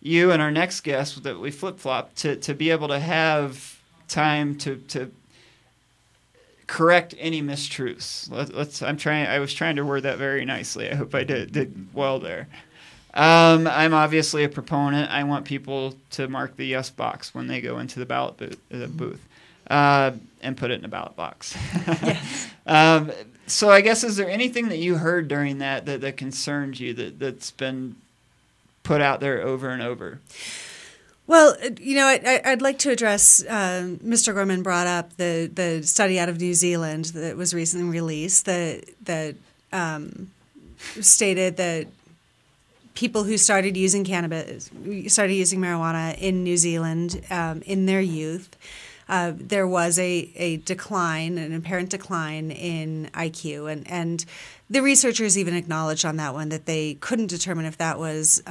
you and our next guest that we flip-flop to be able to have time to correct any mistruths. I was trying to word that very nicely. I hope I did well there. I'm obviously a proponent. I want people to mark the yes box when they go into the ballot booth and put it in a ballot box. Yes. So I guess, is there anything that you heard during that concerned you that's been put out there over and over? Well, I'd like to address, Mr. Gorman brought up the study out of New Zealand that was recently released that stated that people who started using marijuana in New Zealand in their youth, there was an apparent decline in IQ. And the researchers even acknowledged on that one that they couldn't determine if that was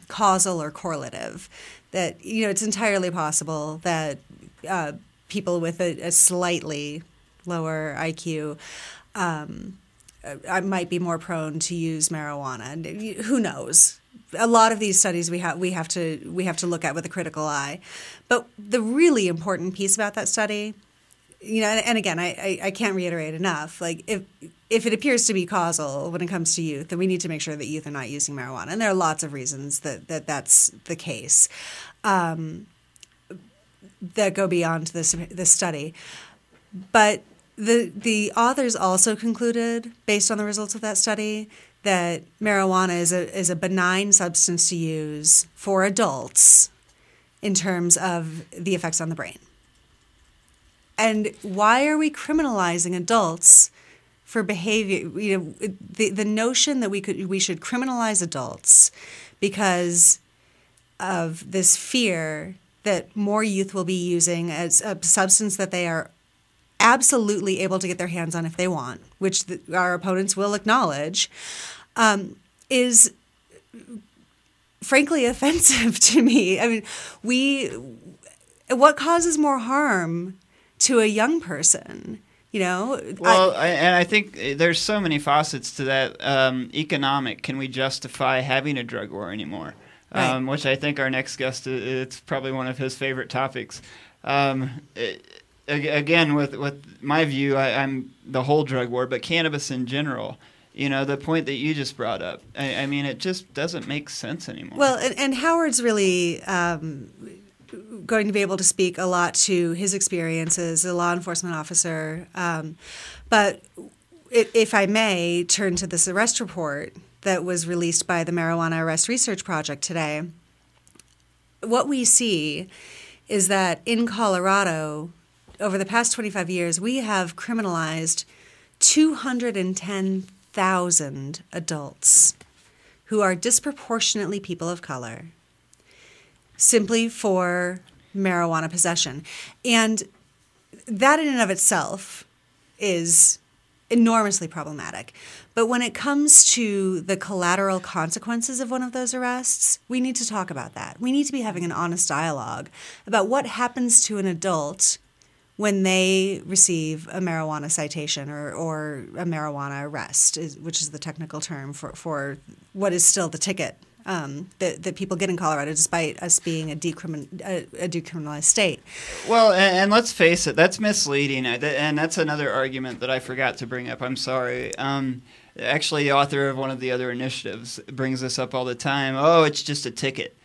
causal or correlative. That, it's entirely possible that people with a slightly lower IQ might be more prone to use marijuana. Who knows? A lot of these studies we have to look at with a critical eye. But the really important piece about that study, and again, I can't reiterate enough. Like if it appears to be causal when it comes to youth, then we need to make sure that youth are not using marijuana. And there are lots of reasons that's the case that go beyond this study. But the authors also concluded, based on the results of that study, that marijuana is a benign substance to use for adults in terms of the effects on the brain. And why are we criminalizing adults for behavior? The notion that we should criminalize adults because of this fear that more youth will be using as a substance that they are absolutely able to get their hands on if they want, which our opponents will acknowledge, is frankly offensive to me. I mean, what causes more harm to a young person? Well, and I think there's so many facets to that. Economic, can we justify having a drug war anymore? Right. Which I think our next guest, it's probably one of his favorite topics. Again, with my view, I'm the whole drug war, but cannabis in general. The point that you just brought up. I mean, it just doesn't make sense anymore. Well, and Howard's really going to be able to speak a lot to his experience as a law enforcement officer. But if I may turn to this arrest report that was released by the Marijuana Arrest Research Project today, what we see is that in Colorado, over the past 25 years, we have criminalized 210,000 adults who are disproportionately people of color simply for marijuana possession. And that in and of itself is enormously problematic. But when it comes to the collateral consequences of one of those arrests, we need to talk about that. We need to be having an honest dialogue about what happens to an adult when they receive a marijuana citation or a marijuana arrest, which is the technical term for what is still the ticket that people get in Colorado, despite us being a decriminalized state. Well, and let's face it, that's misleading, and that's another argument that I forgot to bring up. I'm sorry. Actually, the author of one of the other initiatives brings this up all the time. Oh, it's just a ticket.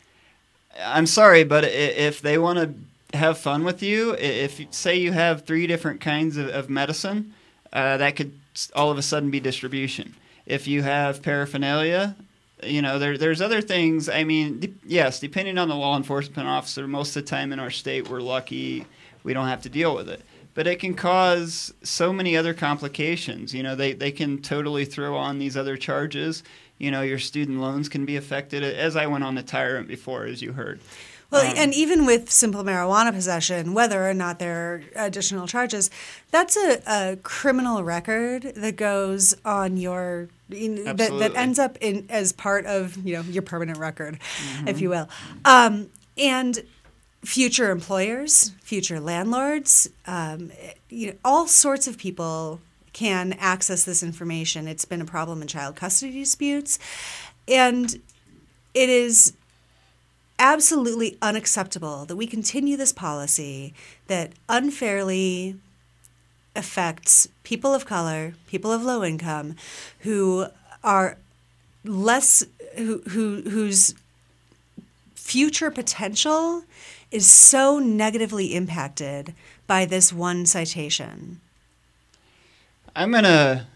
I'm sorry, but if they want to have fun with you, if say you have 3 different kinds of medicine, that could all of a sudden be distribution. If you have paraphernalia, there's other things. I mean, yes, depending on the law enforcement officer, most of the time in our state we're lucky we don't have to deal with it. But it can cause so many other complications. They can totally throw on these other charges. Your student loans can be affected, as I went on the tyrant before, as you heard. Well, and even with simple marijuana possession, whether or not there are additional charges, that's a criminal record that goes on your that ends up as part of your permanent record, if you will, and future employers, future landlords, all sorts of people can access this information. It's been a problem in child custody disputes, and it is absolutely unacceptable that we continue this policy that unfairly affects people of color, people of low income, who are whose future potential is so negatively impacted by this one citation. I'm gonna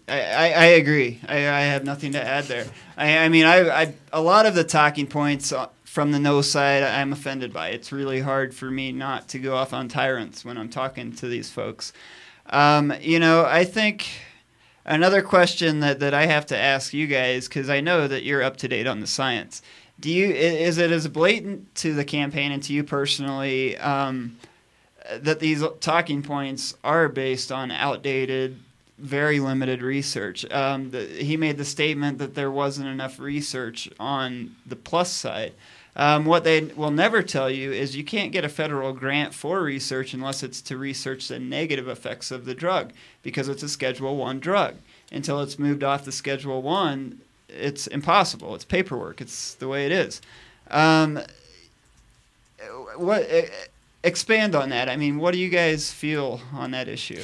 I agree. I have nothing to add there. I mean, a lot of the talking points from the no side, I'm offended by. It's really hard for me not to go off on tyrants when I'm talking to these folks. I think another question that I have to ask you guys, because I know that you're up to date on the science. Is it as blatant to the campaign and to you personally that these talking points are based on outdated, very limited research? He made the statement that there wasn't enough research on the plus side. What they will never tell you is you can't get a federal grant for research unless it's to research the negative effects of the drug, because it's a Schedule I drug. Until it's moved off the Schedule I, it's impossible. It's paperwork. It's the way it is. Expand on that. I mean, what do you guys feel on that issue?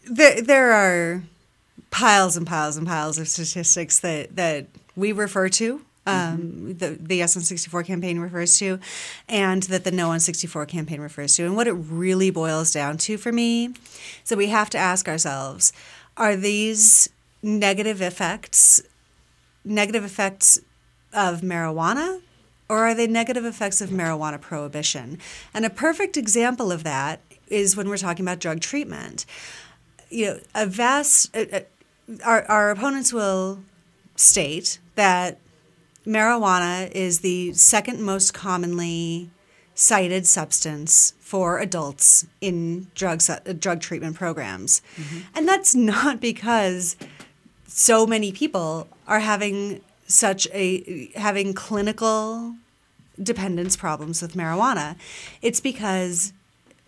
There are piles and piles and piles of statistics that we refer to, the Yes on 64 campaign refers to, and that the No on 64 campaign refers to. And what it really boils down to for me, so we have to ask ourselves, are these negative effects of marijuana, or are they negative effects of marijuana prohibition? And a perfect example of that is when we're talking about drug treatment. Our opponents will state that marijuana is the second most commonly cited substance for adults in drug treatment programs. Mm-hmm. And that's not because so many people are having clinical dependence problems with marijuana. It's because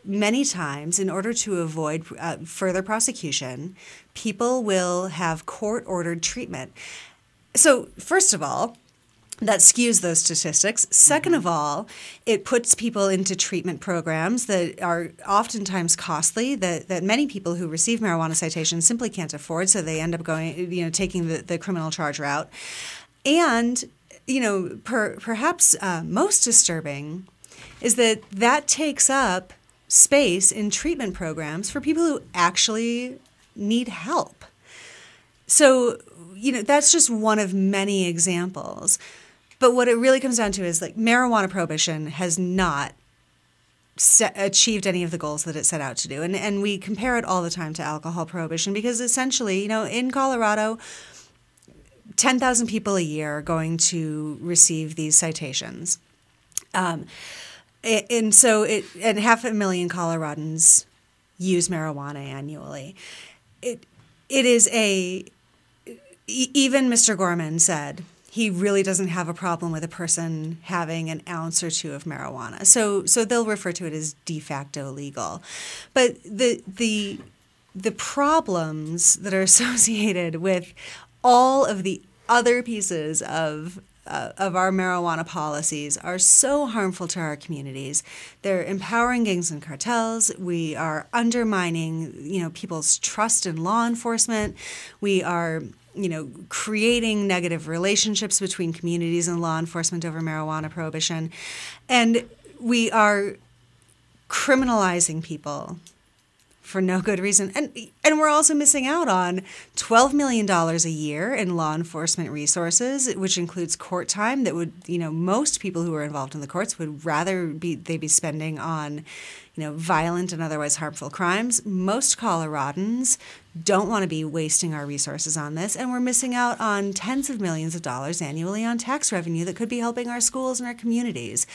many times, in order to avoid further prosecution, people will have court-ordered treatment. So, first of all, that skews those statistics. Second of all, it puts people into treatment programs that are oftentimes costly, that many people who receive marijuana citations simply can't afford, so they end up taking the criminal charge route. And, perhaps most disturbing is that takes up space in treatment programs for people who actually need help. So, that's just one of many examples. But what it really comes down to is marijuana prohibition has not achieved any of the goals that it set out to do. And we compare it all the time to alcohol prohibition because essentially, in Colorado, 10,000 people a year are going to receive these citations. And 500,000 Coloradans use marijuana annually. It is even Mr. Gorman said he really doesn't have a problem with a person having an ounce or two of marijuana. So they'll refer to it as de facto legal. But the problems that are associated with all of the other pieces of our marijuana policies are so harmful to our communities. They're empowering gangs and cartels. We are undermining, people's trust in law enforcement. We are, creating negative relationships between communities and law enforcement over marijuana prohibition. And we are criminalizing people for no good reason. And we're also missing out on $12 million a year in law enforcement resources, which includes court time that would, most people who are involved in the courts would rather be spending on, violent and otherwise harmful crimes. Most Coloradans don't want to be wasting our resources on this, and we're missing out on tens of millions of dollars annually on tax revenue that could be helping our schools and our communities,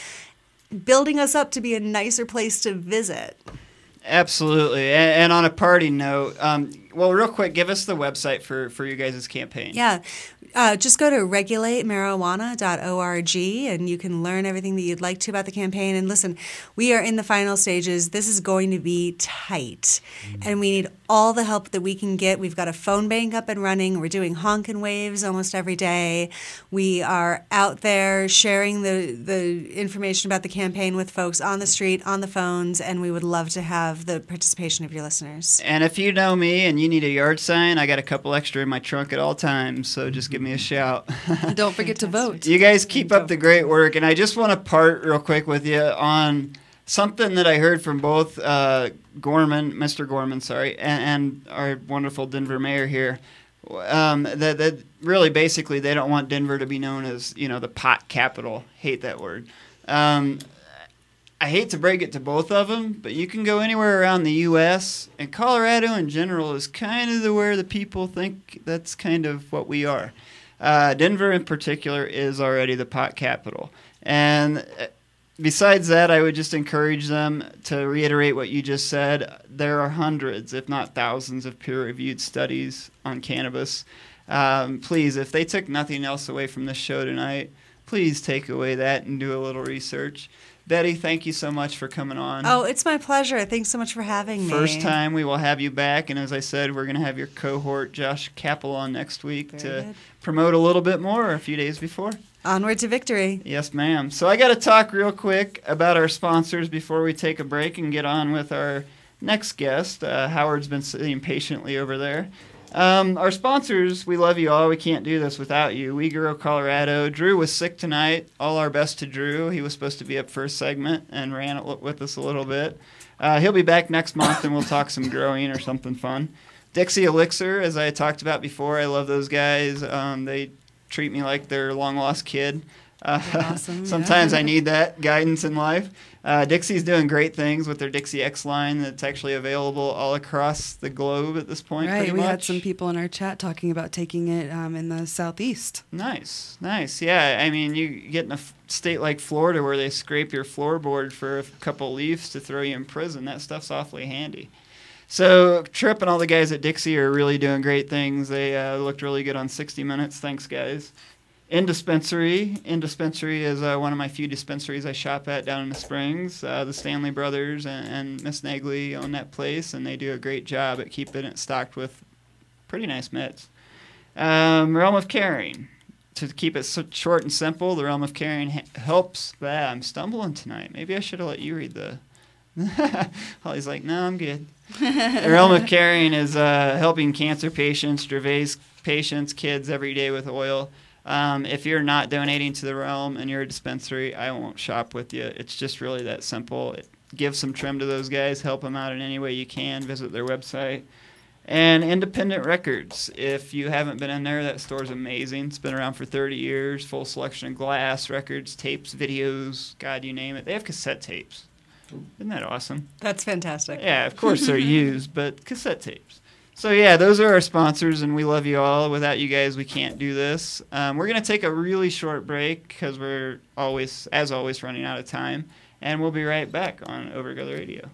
building us up to be a nicer place to visit. Absolutely. And on a party note, real quick, give us the website for you guys' campaign. Yeah. Just go to regulatemarijuana.org and you can learn everything that you'd like to about the campaign. And listen, we are in the final stages. This is going to be tight, and we need all the help that we can get. We've got a phone bank up and running. We're doing honk and waves almost every day. We are out there sharing the information about the campaign with folks on the street, on the phones, and we would love to have the participation of your listeners. And if you know me and you need a yard sign, I got a couple extra in my trunk at all times, so just give me a shout. Don't forget to vote. You guys keep up the great work, and I just want to part real quick with you on something that I heard from both Mr. Gorman, and our wonderful Denver mayor here, that really basically they don't want Denver to be known as, the pot capital. Hate that word. I hate to break it to both of them, but you can go anywhere around the U.S., and Colorado in general is kind of where the people think that's kind of what we are. Denver in particular is already the pot capital. And besides that, I would just encourage them to reiterate what you just said. There are hundreds, if not thousands, of peer-reviewed studies on cannabis. Please, if they took nothing else away from this show tonight, please take away that and do a little research. Betty, thank you so much for coming on. Oh, it's my pleasure. Thanks so much for having me. First time we will have you back, and as I said, we're going to have your cohort, Josh Capel, on next week promote a little bit more a few days before. Onward to victory. Yes, ma'am. So I got to talk real quick about our sponsors before we take a break and get on with our next guest. Howard's been sitting patiently over there. Our sponsors, we love you all. We can't do this without you. We Grow Colorado. Drew was sick tonight. All our best to Drew. He was supposed to be up for a segment and ran it with us a little bit. He'll be back next month, and we'll talk some growing or something fun. Dixie Elixir, as I talked about before, I love those guys. They treat me like their long-lost kid. Awesome, sometimes I need that guidance in life. Dixie's doing great things with their Dixie X line that's actually available all across the globe at this point. Right, we much. had some people in our chat talking about taking it in the southeast. Nice. Yeah, I mean, you get in a state like Florida where they scrape your floorboard for a couple leaves to throw you in prison. That stuff's awfully handy. So Tripp and all the guys at Dixie are really doing great things. They looked really good on 60 Minutes. Thanks, guys. Dispensary is one of my few dispensaries I shop at down in the Springs. The Stanley brothers and Miss Nagley own that place, and they do a great job at keeping it stocked with pretty nice meds. Realm of Caring. To keep it short and simple, the Realm of Caring helps. I'm stumbling tonight. Maybe I should have let you read the... Holly's like, no, I'm good. The Realm of Caring is helping cancer patients, Dravet's patients, kids every day with oil. If you're not donating to the Realm and you're a dispensary, I won't shop with you. It's just really that simple. Give some trim to those guys. Help them out in any way you can. Visit their website. And Independent Records. If you haven't been in there, that store's amazing. It's been around for 30 years. Full selection of glass, records, tapes, videos, God, you name it. They have cassette tapes. Isn't that awesome? That's fantastic. Yeah, of course they're used, but cassette tapes. So, yeah, those are our sponsors, and we love you all. Without you guys, we can't do this. We're going to take a really short break because we're always, as always, running out of time, and we'll be right back on Overgrow Radio.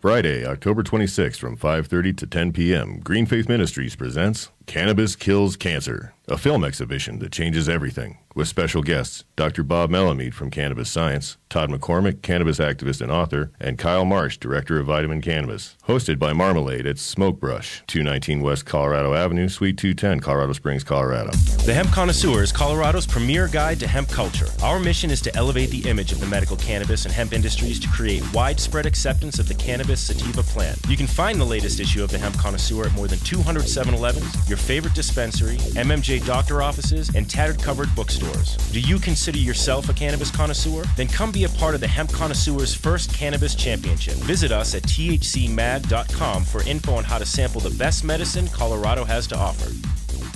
Friday, October 26th from 5:30 to 10 p.m., Green Faith Ministries presents Cannabis Kills Cancer, a film exhibition that changes everything, with special guests Dr. Bob Melamede from Cannabis Science, Todd McCormick, cannabis activist and author, and Kyle Marsh, director of Vitamin Cannabis. Hosted by Marmalade at Smoke Brush, 219 West Colorado Avenue, Suite 210, Colorado Springs, Colorado. The Hemp Connoisseur is Colorado's premier guide to hemp culture. Our mission is to elevate the image of the medical cannabis and hemp industries to create widespread acceptance of the cannabis sativa plant. You can find the latest issue of the Hemp Connoisseur at more than 200 7-Elevens, your favorite dispensary, MMJ doctor offices, and tattered covered bookstores. Do you consider yourself a cannabis connoisseur? Then come be a part of the Hemp Connoisseur's first cannabis championship. Visit us at thcmag.com for info on how to sample the best medicine Colorado has to offer.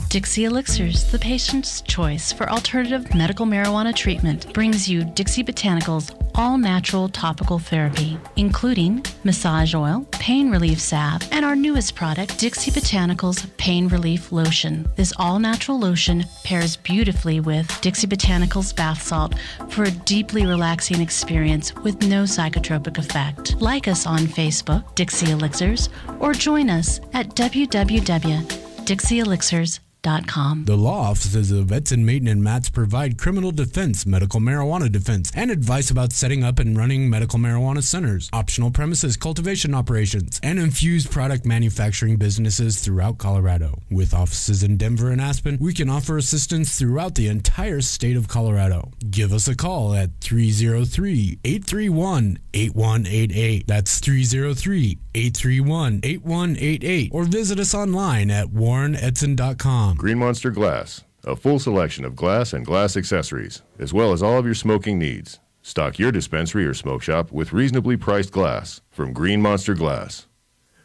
Dixie Elixirs, the patient's choice for alternative medical marijuana treatment, brings you Dixie Botanicals all-natural topical therapy, including massage oil, pain relief salve, and our newest product, Dixie Botanicals Pain Relief Lotion. This all-natural lotion pairs beautifully with Dixie Botanicals bath salt for a deeply relaxing experience with no psychotropic effect. Like us on Facebook, Dixie Elixirs, or join us at www.dixieelixirs.com. The law offices of Edson, Maiden, and Matz provide criminal defense, medical marijuana defense, and advice about setting up and running medical marijuana centers, optional premises cultivation operations, and infused product manufacturing businesses throughout Colorado. With offices in Denver and Aspen, we can offer assistance throughout the entire state of Colorado. Give us a call at 303-831-8188. That's 303-831-8188. Or visit us online at warrenedson.com. Green Monster Glass, a full selection of glass and glass accessories, as well as all of your smoking needs. Stock your dispensary or smoke shop with reasonably priced glass from Green Monster Glass.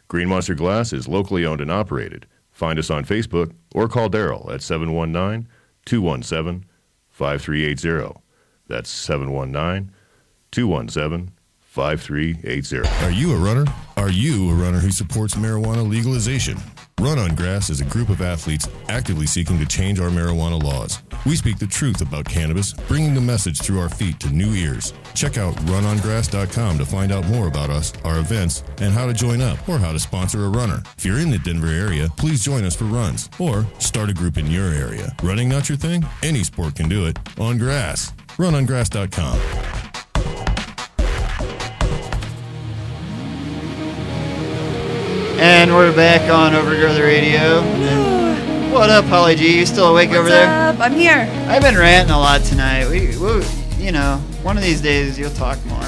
Green Monster Glass is locally owned and operated. Find us on Facebook or call Daryl at 719-217-5380. That's 719-217-5380. Are you a runner? Are you a runner who supports marijuana legalization? Run on Grass is a group of athletes actively seeking to change our marijuana laws. We speak the truth about cannabis, bringing the message through our feet to new ears. Check out runongrass.com to find out more about us, our events, and how to join up or how to sponsor a runner. If you're in the Denver area, please join us for runs or start a group in your area. Running not your thing? Any sport can do it. On grass. Runongrass.com. And we're back on Overgrow the Radio. And what up, Holly G? You still awake over there? What's up? I'm here. I've been ranting a lot tonight. We you know, one of these days you'll talk more.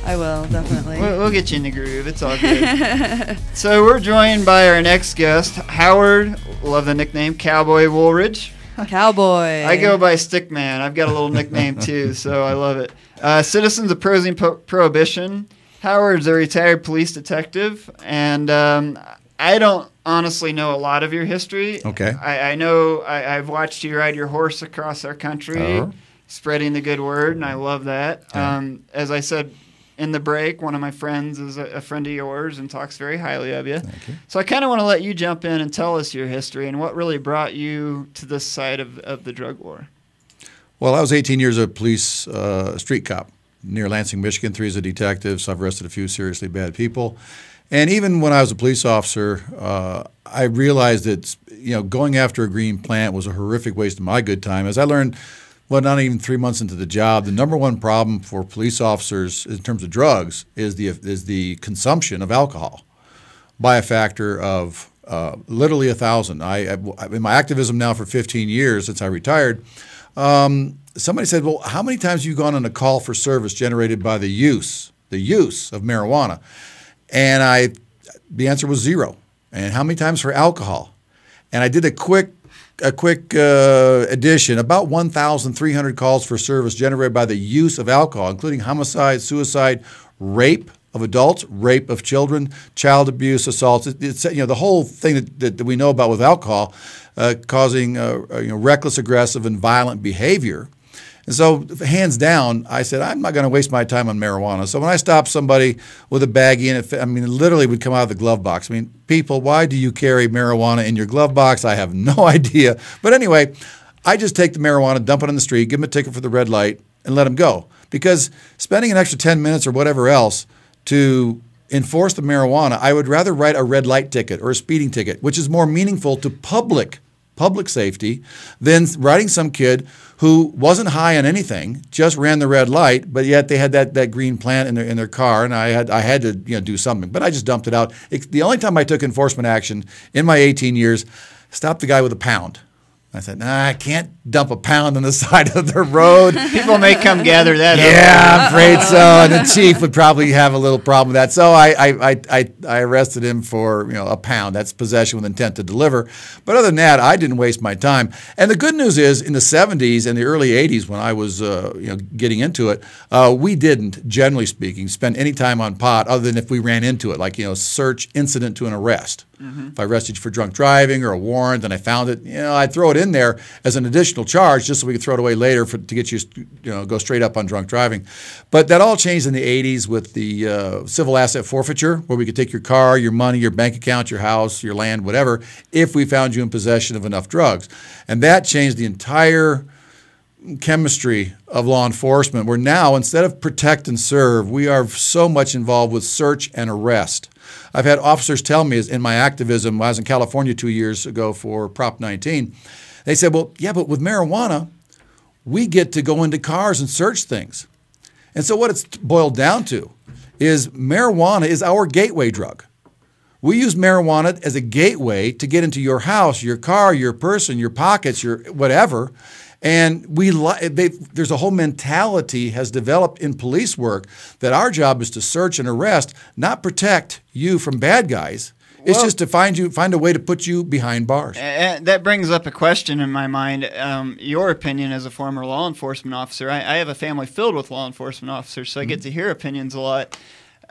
I will, definitely. We'll get you in the groove. It's all good. So we're joined by our next guest, Howard. Love the nickname, Cowboy Woolridge. Cowboy. I go by Stickman. I've got a little nickname too, so I love it. Citizens opposing Prohibition. Howard's a retired police detective, and I don't honestly know a lot of your history. Okay. I know I've watched you ride your horse across our country, spreading the good word, and I love that. As I said in the break, one of my friends is a friend of yours and talks very highly of you. Thank you. So I kind of want to let you jump in and tell us your history and what really brought you to this side of the drug war. Well, I was 18 years a police street cop near Lansing, Michigan, 3 as a detective, so I've arrested a few seriously bad people. And even when I was a police officer, I realized that going after a green plant was a horrific waste of my good time. As I learned, well, not even 3 months into the job, the number one problem for police officers in terms of drugs is the consumption of alcohol by a factor of literally 1,000. In my activism now for 15 years since I retired, somebody said, well, how many times have you gone on a call for service generated by the use of marijuana? And the answer was 0. And how many times for alcohol? And I did a quick addition, about 1,300 calls for service generated by the use of alcohol, including homicide, suicide, rape of adults, rape of children, child abuse, assaults. It's the whole thing that we know about with alcohol causing reckless, aggressive, and violent behavior. And so, hands down, I said, I'm not going to waste my time on marijuana. So when I stopped somebody with a baggie, and it literally would come out of the glove box. I mean, people, why do you carry marijuana in your glove box? I have no idea. But anyway, I just take the marijuana, dump it on the street, give them a ticket for the red light, and let them go. Because spending an extra 10 minutes or whatever else to enforce the marijuana, I would rather write a red light ticket or a speeding ticket, which is more meaningful to public safety than writing some kid who wasn't high on anything, just ran the red light, but yet they had that green plant in their car, and I had to do something. But I just dumped it out. The only time I took enforcement action in my 18 years, stopped the guy with a pound. I said, I can't dump a pound on the side of the road. People may come gather that up. Yeah, I'm afraid so. And the chief would probably have a little problem with that. So I arrested him for a pound. That's possession with intent to deliver. But other than that, I didn't waste my time. And the good news is, in the 70s and the early 80s, when I was getting into it, we didn't, generally speaking, spend any time on pot other than if we ran into it, like search incident to an arrest. Mm-hmm. If I arrested you for drunk driving or a warrant and I found it, I'd throw it in there as an additional charge just so we could throw it away later to get you, go straight up on drunk driving. But that all changed in the 80s with the civil asset forfeiture, where we could take your car, your money, your bank account, your house, your land, whatever, if we found you in possession of enough drugs. And that changed the entire chemistry of law enforcement, where now, instead of protect and serve, we are so much involved with search and arrest. I've had officers tell me in my activism, I was in California 2 years ago for Prop 19, they said, well, yeah, but with marijuana, we get to go into cars and search things. And so what it's boiled down to is marijuana is our gateway drug. We use marijuana as a gateway to get into your house, your car, your person, your pockets, your whatever. And there's a whole mentality has developed in police work that our job is to search and arrest, not protect you from bad guys. It's just to find a way to put you behind bars. And that brings up a question in my mind. Your opinion as a former law enforcement officer. I have a family filled with law enforcement officers, so I get to hear opinions a lot.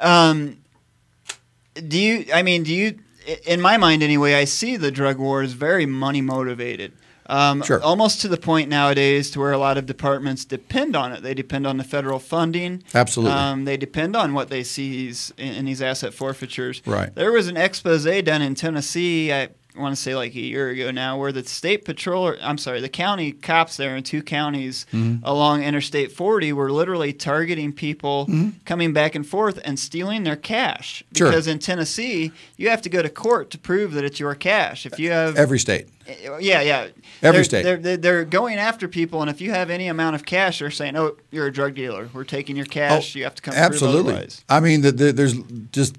Do you, in my mind anyway, I see the drug war as very money motivated. Sure. Almost to the point nowadays to where a lot of departments depend on it. They depend on the federal funding. Absolutely. They depend on what they see in these asset forfeitures. Right. There was an expose done in Tennessee, I want to say like a year ago now, where the the county cops there in 2 counties along Interstate 40 were literally targeting people coming back and forth and stealing their cash. Sure. Because in Tennessee, you have to go to court to prove that it's your cash. If you have Every state. Yeah. Every state. They're going after people, and if you have any amount of cash, they're saying, "Oh, you're a drug dealer. We're taking your cash. You have to come absolutely. prove otherwise." I mean, there's just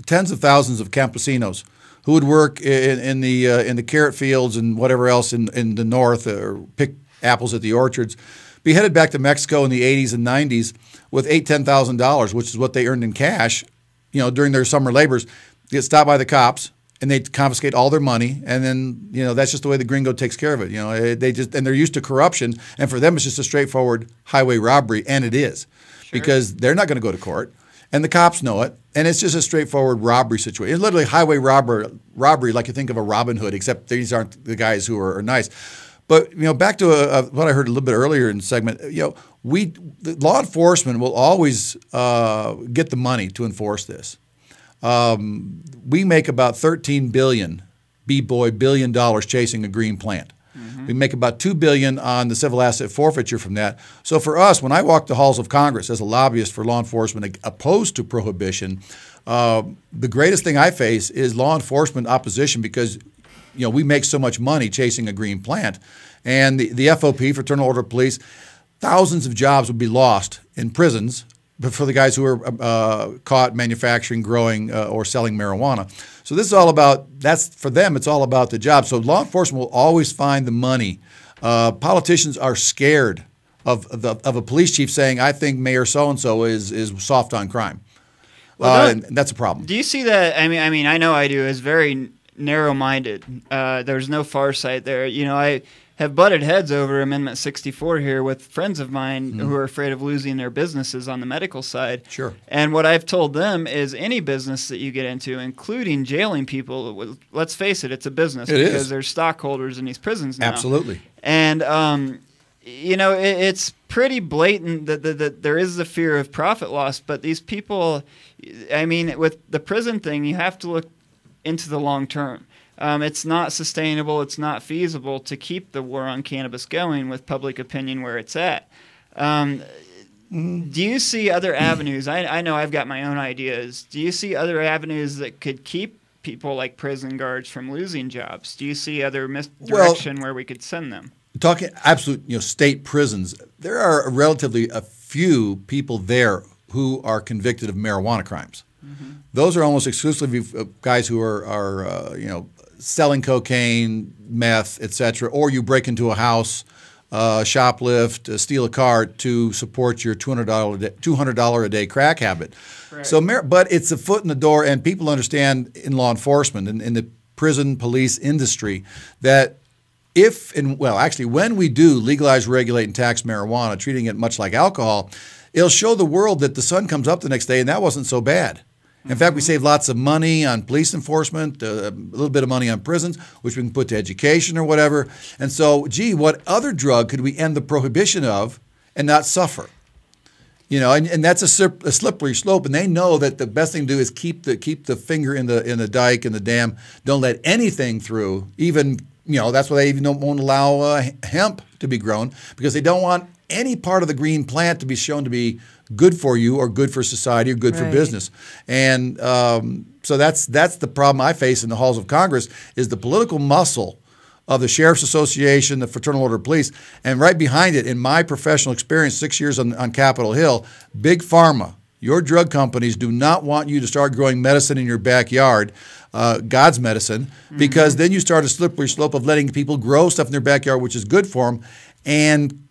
tens of thousands of campesinos who would work in the carrot fields and whatever else in the north, or pick apples at the orchards, be headed back to Mexico in the 80s and 90s with $8,000-$10,000, which is what they earned in cash, during their summer labors. Get stopped by the cops, and they confiscate all their money, and then that's just the way the gringo takes care of it. They're used to corruption, and for them it's just a straightforward highway robbery, and it is, because they're not going to go to court, and the cops know it, and it's just a straightforward robbery situation. It's literally highway robbery, like you think of a Robin Hood, except these aren't the guys who are nice. But back to what I heard a little bit earlier in the segment, the law enforcement will always get the money to enforce this. We make about $13 billion chasing a green plant. We make about $2 billion on the civil asset forfeiture from that. So for us, when I walk the halls of Congress as a lobbyist for law enforcement opposed to prohibition, the greatest thing I face is law enforcement opposition, because we make so much money chasing a green plant. And the FOP, Fraternal Order of Police, thousands of jobs would be lost in prisons for the guys who are caught manufacturing, growing, or selling marijuana. So this is all about, for them, it's all about the job. So law enforcement will always find the money. Politicians are scared of a police chief saying, "I think Mayor so-and-so is soft on crime." And that's a problem. Do you see that? I mean, I know I do. It's very narrow-minded. There's no far sight there. I have butted heads over Amendment 64 here with friends of mine who are afraid of losing their businesses on the medical side. Sure. And what I've told them is any business that you get into, including jailing people, let's face it, it's a business because there's stockholders in these prisons now. Absolutely. And, it's pretty blatant that there is the fear of profit loss, but these people, with the prison thing, you have to look into the long term. It's not sustainable. It's not feasible to keep the war on cannabis going with public opinion where it's at. Do you see other avenues? I know I've got my own ideas. Do you see other avenues that could keep people like prison guards from losing jobs? Do you see other misdirection where we could send them? Talking absolute, state prisons, there are relatively a few people there who are convicted of marijuana crimes. Those are almost exclusively guys who are selling cocaine, meth, etc., or you break into a house, shoplift, steal a car to support your $200 a day crack habit. Right. So, but it's a foot in the door, and people understand in law enforcement and in the prison police industry that when we do legalize, regulate, and tax marijuana, treating it much like alcohol, it'll show the world that the sun comes up the next day, and that wasn't so bad. In fact, we save lots of money on police enforcement, a little bit of money on prisons, which we can put to education or whatever. And so, what other drug could we end the prohibition of and not suffer? And that's a slippery slope. And they know that the best thing to do is keep the finger in the dike and the dam. Don't let anything through. Even that's why they even don't want to allow hemp to be grown, because they don't want any part of the green plant to be shown to be good for you or good for society or good for business. And so that's the problem I face in the halls of Congress, is the political muscle of the Sheriff's Association, the Fraternal Order of Police, and right behind it, in my professional experience, 6 years on Capitol Hill, Big Pharma. Your drug companies do not want you to start growing medicine in your backyard, God's medicine, because then you start a slippery slope of letting people grow stuff in their backyard, which is good for them. And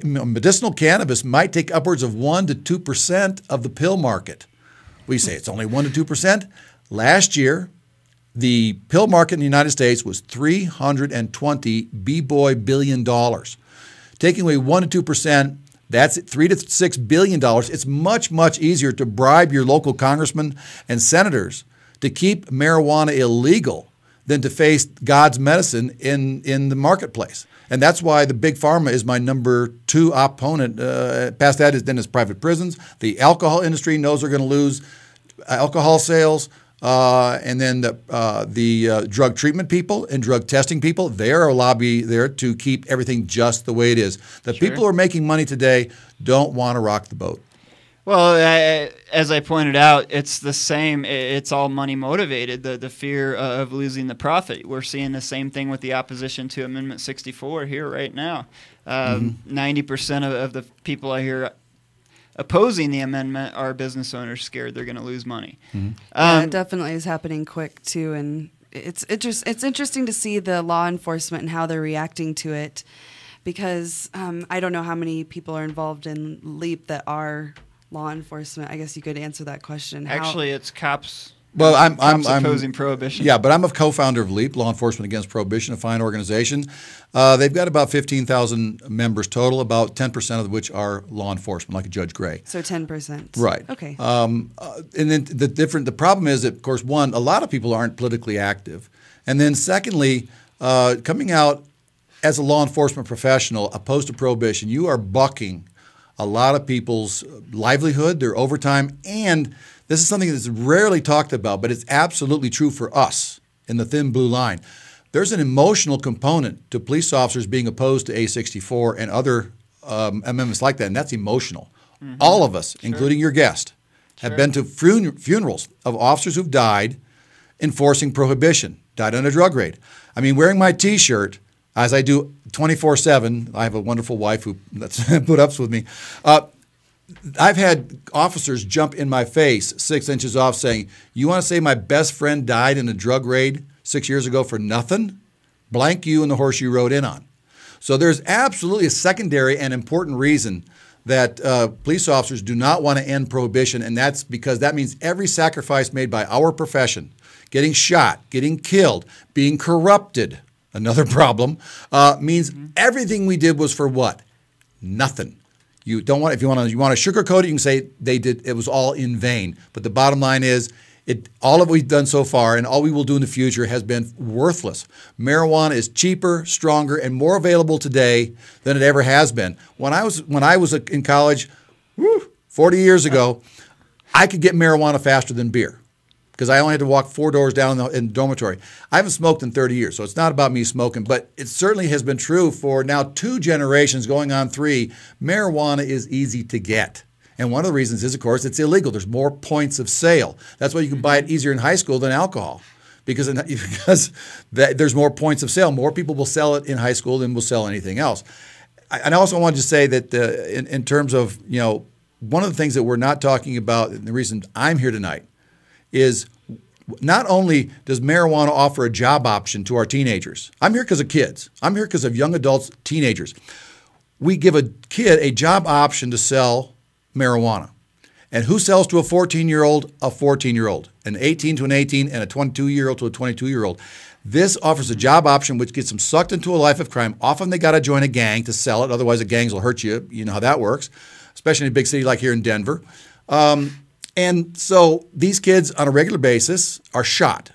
medicinal cannabis might take upwards of 1% to 2% of the pill market. We say it's only 1% to 2%. Last year, The pill market in the United States was $320 billion. Taking away 1 to 2%, that's $3 to $6 billion. It's much, much easier to bribe your local congressmen and senators to keep marijuana illegal than to face God's medicine in the marketplace. And that's why the big pharma is my number 2 opponent. Past that is then is private prisons. The alcohol industry knows they're going to lose alcohol sales. And then the drug treatment people and drug testing people, they're a lobby there to keep everything just the way it is. The people who are making money today don't want to rock the boat. Well, as I pointed out, it's the same. It's all money motivated, the fear of losing the profit. We're seeing the same thing with the opposition to Amendment 64 here right now. 90% of the people I hear opposing the amendment are business owners scared they're going to lose money. Yeah, it definitely is happening quick too, and it's interesting to see the law enforcement and how they're reacting to it, because I don't know how many people are involved in LEAP that are law enforcement. I guess you could answer that question. Actually, it's cops. Well, I'm opposing Prohibition. Yeah, but I'm a co-founder of LEAP, Law Enforcement Against Prohibition, a fine organization. They've got about 15,000 members total, about 10% of which are law enforcement, like Judge Gray. So 10%. Right. Okay. And then the problem is that, of course, one, a lot of people aren't politically active, and then secondly, coming out as a law enforcement professional opposed to prohibition, you are bucking a lot of people's livelihood, their overtime, and this is something that's rarely talked about, but it's absolutely true for us in the thin blue line. There's an emotional component to police officers being opposed to A64 and other amendments like that, and that's emotional. All of us, including your guest, have been to funerals of officers who've died enforcing prohibition, died on a drug raid. I mean, wearing my T-shirt, as I do 24/7, I have a wonderful wife who put ups with me. I've had officers jump in my face 6 inches off saying, "You want to say my best friend died in a drug raid 6 years ago for nothing? Blank you and the horse you rode in on." So there's absolutely a secondary and important reason that police officers do not want to end prohibition, and that's because that means every sacrifice made by our profession, getting shot, getting killed, being corrupted, another problem, means everything we did was for what? Nothing. You don't want, if you want to sugarcoat it, you can say it was all in vain. But the bottom line is, all of what we've done so far and all we will do in the future has been worthless. Marijuana is cheaper, stronger, and more available today than it ever has been. When I was in college, 40 years ago, I could get marijuana faster than beer, because I only had to walk 4 doors down in the dormitory. I haven't smoked in 30 years, so it's not about me smoking, but it certainly has been true for now 2 generations, going on 3. Marijuana is easy to get. And one of the reasons is, of course, it's illegal. There's more points of sale. That's why you can buy it easier in high school than alcohol, because there's more points of sale. More people will sell it in high school than will sell anything else. And I also wanted to say that in terms of, one of the things that we're not talking about, and the reason I'm here tonight, is not only does marijuana offer a job option to our teenagers. I'm here because of kids. I'm here because of young adults, teenagers. We give a kid a job option to sell marijuana. And who sells to a 14-year-old? A 14-year-old. An 18 to an 18 and a 22-year-old to a 22-year-old. This offers a job option which gets them sucked into a life of crime. Often they got to join a gang to sell it. Otherwise the gangs will hurt you. You know how that works, especially in a big city like here in Denver. And so these kids on a regular basis are shot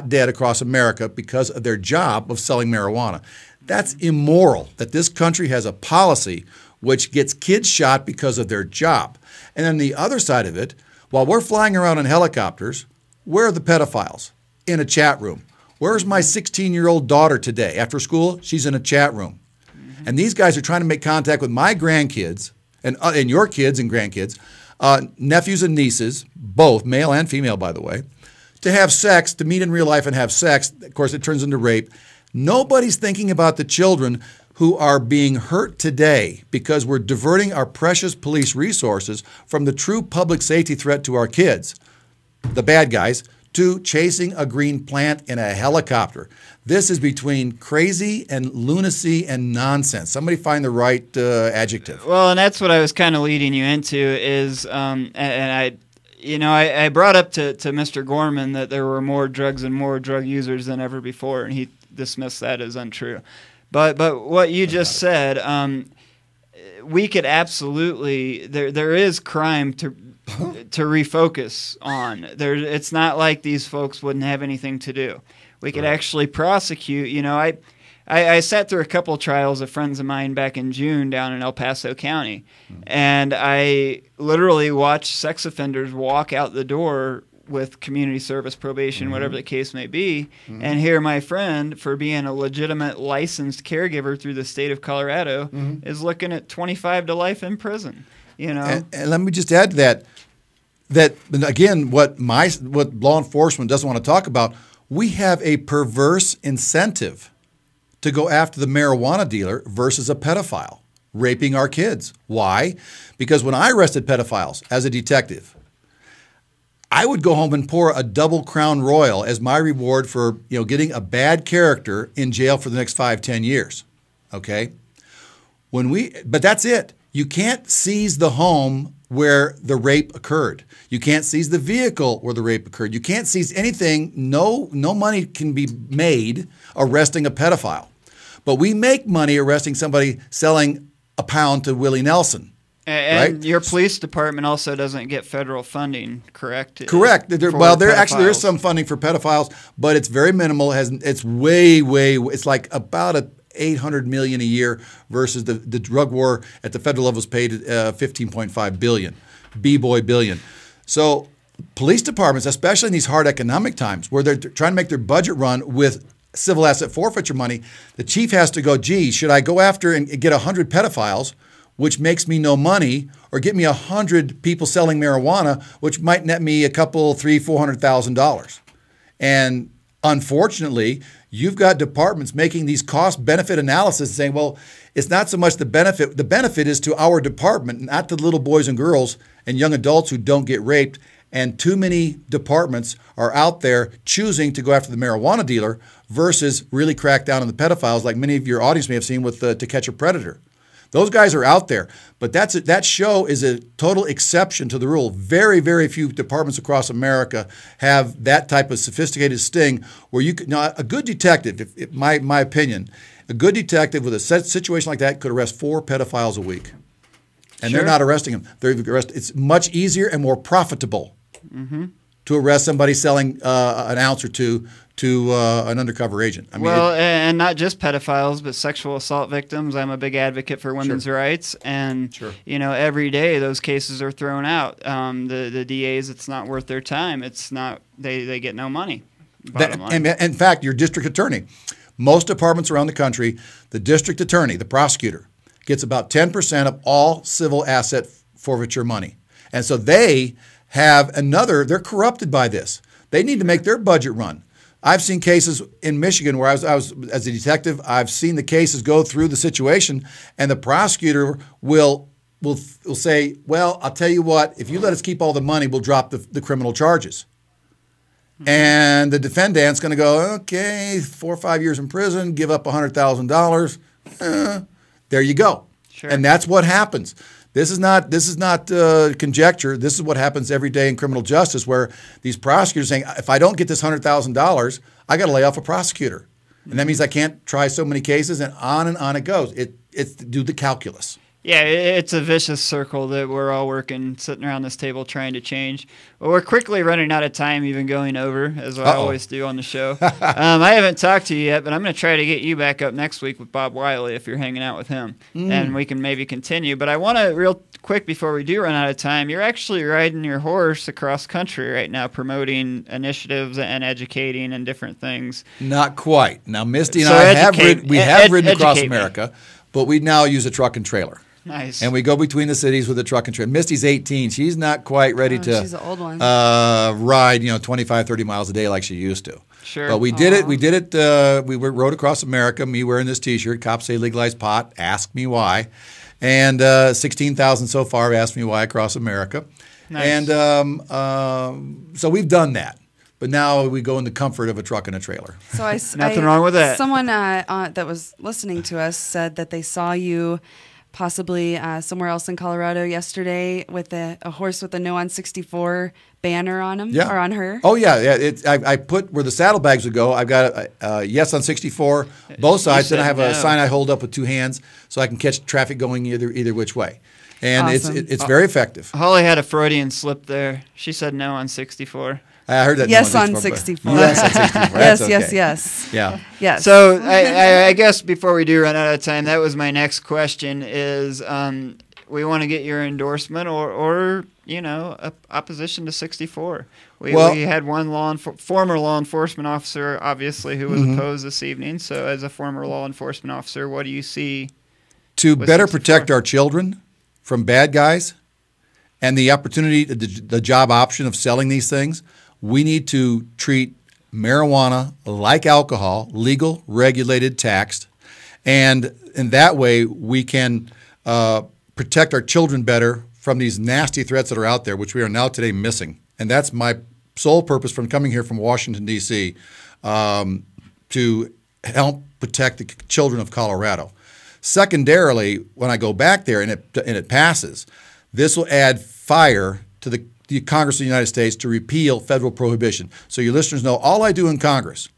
dead across America because of their job of selling marijuana. That's immoral that this country has a policy which gets kids shot because of their job. And then the other side of it, while we're flying around in helicopters, where are the pedophiles? In a chat room. Where's my 16-year-old daughter today? After school, she's in a chat room. And these guys are trying to make contact with my grandkids and your kids and grandkids, nephews and nieces, both, male and female, by the way, to have sex, to meet in real life and have sex. Of course, it turns into rape. Nobody's thinking about the children who are being hurt today because we're diverting our precious police resources from the true public safety threat to our kids, the bad guys, to chasing a green plant in a helicopter. This is between crazy and lunacy and nonsense. Somebody find the right adjective. Well, and that's what I was kind of leading you into is, I brought up to Mr. Gorman that there were more drugs and more drug users than ever before, and he dismissed that as untrue. But what you just said, we could absolutely there is crime to refocus on. It's not like these folks wouldn't have anything to do. We could actually prosecute. I sat through a couple trials of friends of mine back in June down in El Paso County, and I literally watched sex offenders walk out the door with community service, probation, whatever the case may be, and here my friend, for being a legitimate licensed caregiver through the state of Colorado, is looking at 25 to life in prison. And let me just add to that again, what law enforcement doesn't want to talk about, we have a perverse incentive to go after the marijuana dealer versus a pedophile raping our kids. Why? Because when I arrested pedophiles as a detective, I would go home and pour a double Crown Royal as my reward for getting a bad character in jail for the next 5-10 years. Okay? But that's it. You can't seize the home where the rape occurred. You can't seize the vehicle where the rape occurred. You can't seize anything. No money can be made arresting a pedophile. But we make money arresting somebody selling a pound to Willie Nelson. And right? Your police department also doesn't get federal funding, correct? Correct. There is some funding for pedophiles, but it's very minimal. It's way. It's like about $800 million a year versus the drug war at the federal level is paid $15.5 billion, B-boy billion. So police departments, especially in these hard economic times where they're trying to make their budget run with civil asset forfeiture money, the chief has to go, gee, should I go after and get 100 pedophiles, which makes me no money, or get me 100 people selling marijuana, which might net me a couple, $300,000-$400,000. And unfortunately, you've got departments making these cost-benefit analysis saying, well, it's not so much the benefit. The benefit is to our department, not to the little boys and girls and young adults who don't get raped. And too many departments are out there choosing to go after the marijuana dealer versus really crack down on the pedophiles, like many of your audience may have seen with To Catch a Predator. Those guys are out there, but that show is a total exception to the rule. Very, very few departments across America have that type of sophisticated sting where you could. Now, a good detective, my opinion, a good detective with a situation like that could arrest 4 pedophiles a week, and they're not arresting them. It's much easier and more profitable to arrest somebody selling an ounce or two to an undercover agent. I mean, and not just pedophiles, but sexual assault victims. I'm a big advocate for women's rights, and every day those cases are thrown out. The DAs, it's not worth their time. It's not. They get no money. And in fact, your district attorney, most departments around the country, the district attorney, the prosecutor, gets about 10% of all civil asset forfeiture money, and so they have they're corrupted by this. They need to make their budget run. I've seen cases in Michigan where I was as a detective. I've seen the cases go through the situation, and the prosecutor will say, "Well, I'll tell you what. If you let us keep all the money, we'll drop the criminal charges." And the defendant's going to go, "Okay, 4 or 5 years in prison, give up $100,000. There you go." Sure. And that's what happens. This is not conjecture. This is what happens every day in criminal justice, where these prosecutors are saying, if I don't get this $100,000, I got to lay off a prosecutor, and that means I can't try so many cases, and on it goes. It's do the calculus. Yeah, it's a vicious circle that we're all sitting around this table trying to change. Well, we're quickly running out of time, even going over, as I always do on the show. I haven't talked to you yet, but I'm going to try to get you back up next week with Bob Wiley if you're hanging out with him, and we can maybe continue. But I want to, real quick, before we do run out of time, you're actually riding your horse across country right now, promoting initiatives and educating and different things. Not quite. Now, Misty and I have ridden across America, but we now use a truck and trailer. Nice. And we go between the cities with a truck and trailer. Misty's 18. She's not quite ready to she's an old one. Ride 25, 30 miles a day like she used to. Sure. But we did it. We did it. We rode across America, me wearing this T-shirt, Cops Say Legalize Pot, Ask Me Why. And 16,000 so far have asked me why across America. Nice. And so we've done that. But now we go in the comfort of a truck and a trailer. Nothing wrong with that. Someone that was listening to us said that they saw you possibly somewhere else in Colorado yesterday with a horse with a No on 64 banner on him or on her. Oh yeah. I put where the saddlebags would go. I've got a yes on 64, both sides. Then I have a sign I hold up with two hands so I can catch traffic going either which way. And awesome. it's very effective. Holly had a Freudian slip there. She said no on 64. I heard that. Yes on 64. Yes on 64. Yes, okay. yes. Yeah. Yes. So I guess before we do run out of time, that was my next question is we want to get your endorsement or opposition to 64. We had one former law enforcement officer, obviously, who was opposed this evening. So as a former law enforcement officer, what do you see? To better protect our children from bad guys and the opportunity, the job option of selling these things, we need to treat marijuana like alcohol, legal, regulated, taxed, and in that way we can protect our children better from these nasty threats that are out there, which we are now today missing. And that's my sole purpose from coming here from Washington, D.C., to help protect the children of Colorado. Secondarily, when I go back there and it passes, this will add fire to the Congress of the United States to repeal federal prohibition. So your listeners know all I do in Congress.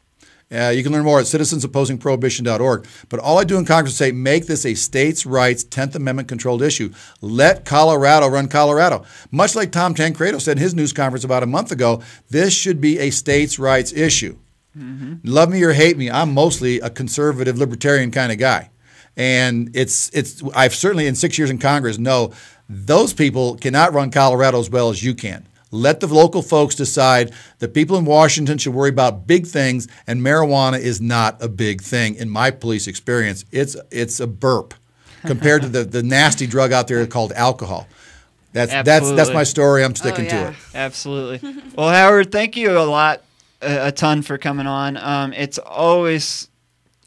You can learn more at citizensopposingprohibition.org. But all I do in Congress is say, make this a states' rights 10th Amendment controlled issue. Let Colorado run Colorado. Much like Tom Tancredo said in his news conference about a month ago, this should be a states' rights issue. Love me or hate me, I'm mostly a conservative libertarian kind of guy. And I've certainly in 6 years in Congress know those people cannot run Colorado as well as you can. Let the local folks decide. The people in Washington should worry about big things, and marijuana is not a big thing in my police experience. It's a burp compared to the nasty drug out there called alcohol. That's my story. I'm sticking to it. Absolutely. Well, Howard, thank you a ton for coming on. It's always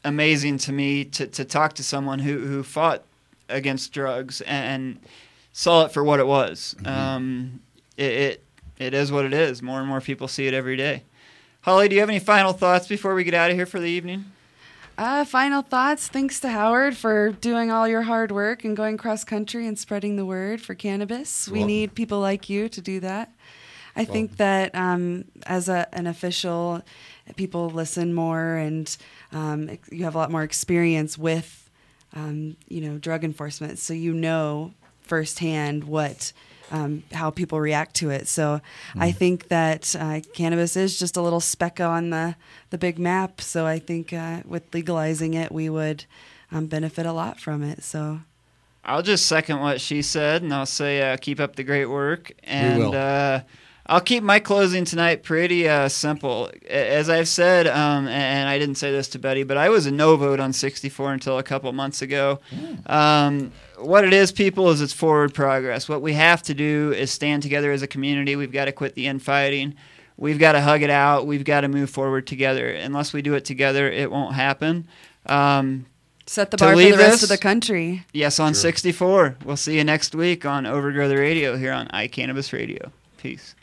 amazing to me to talk to someone who fought against drugs and saw it for what it was. It is what it is. More and more people see it every day. Holly, do you have any final thoughts before we get out of here for the evening? Final thoughts. Thanks to Howard for doing all your hard work and going cross country and spreading the word for cannabis. We need people like you to do that. I think that as an official, people listen more, and you have a lot more experience with, drug enforcement. So you know firsthand how people react to it. So I think that cannabis is just a little speck on the big map. So I think with legalizing it, we would benefit a lot from it. So I'll just second what she said, and I'll say keep up the great work. And we will. I'll keep my closing tonight pretty simple. As I've said, and I didn't say this to Betty, but I was a no vote on 64 until a couple months ago. What it is, people, is it's forward progress. What we have to do is stand together as a community. We've got to quit the infighting. We've got to hug it out. We've got to move forward together. Unless we do it together, it won't happen. Set the bar for the rest of the country. Yes, on 64. We'll see you next week on Overgrow the Radio here on iCannabis Radio. Peace.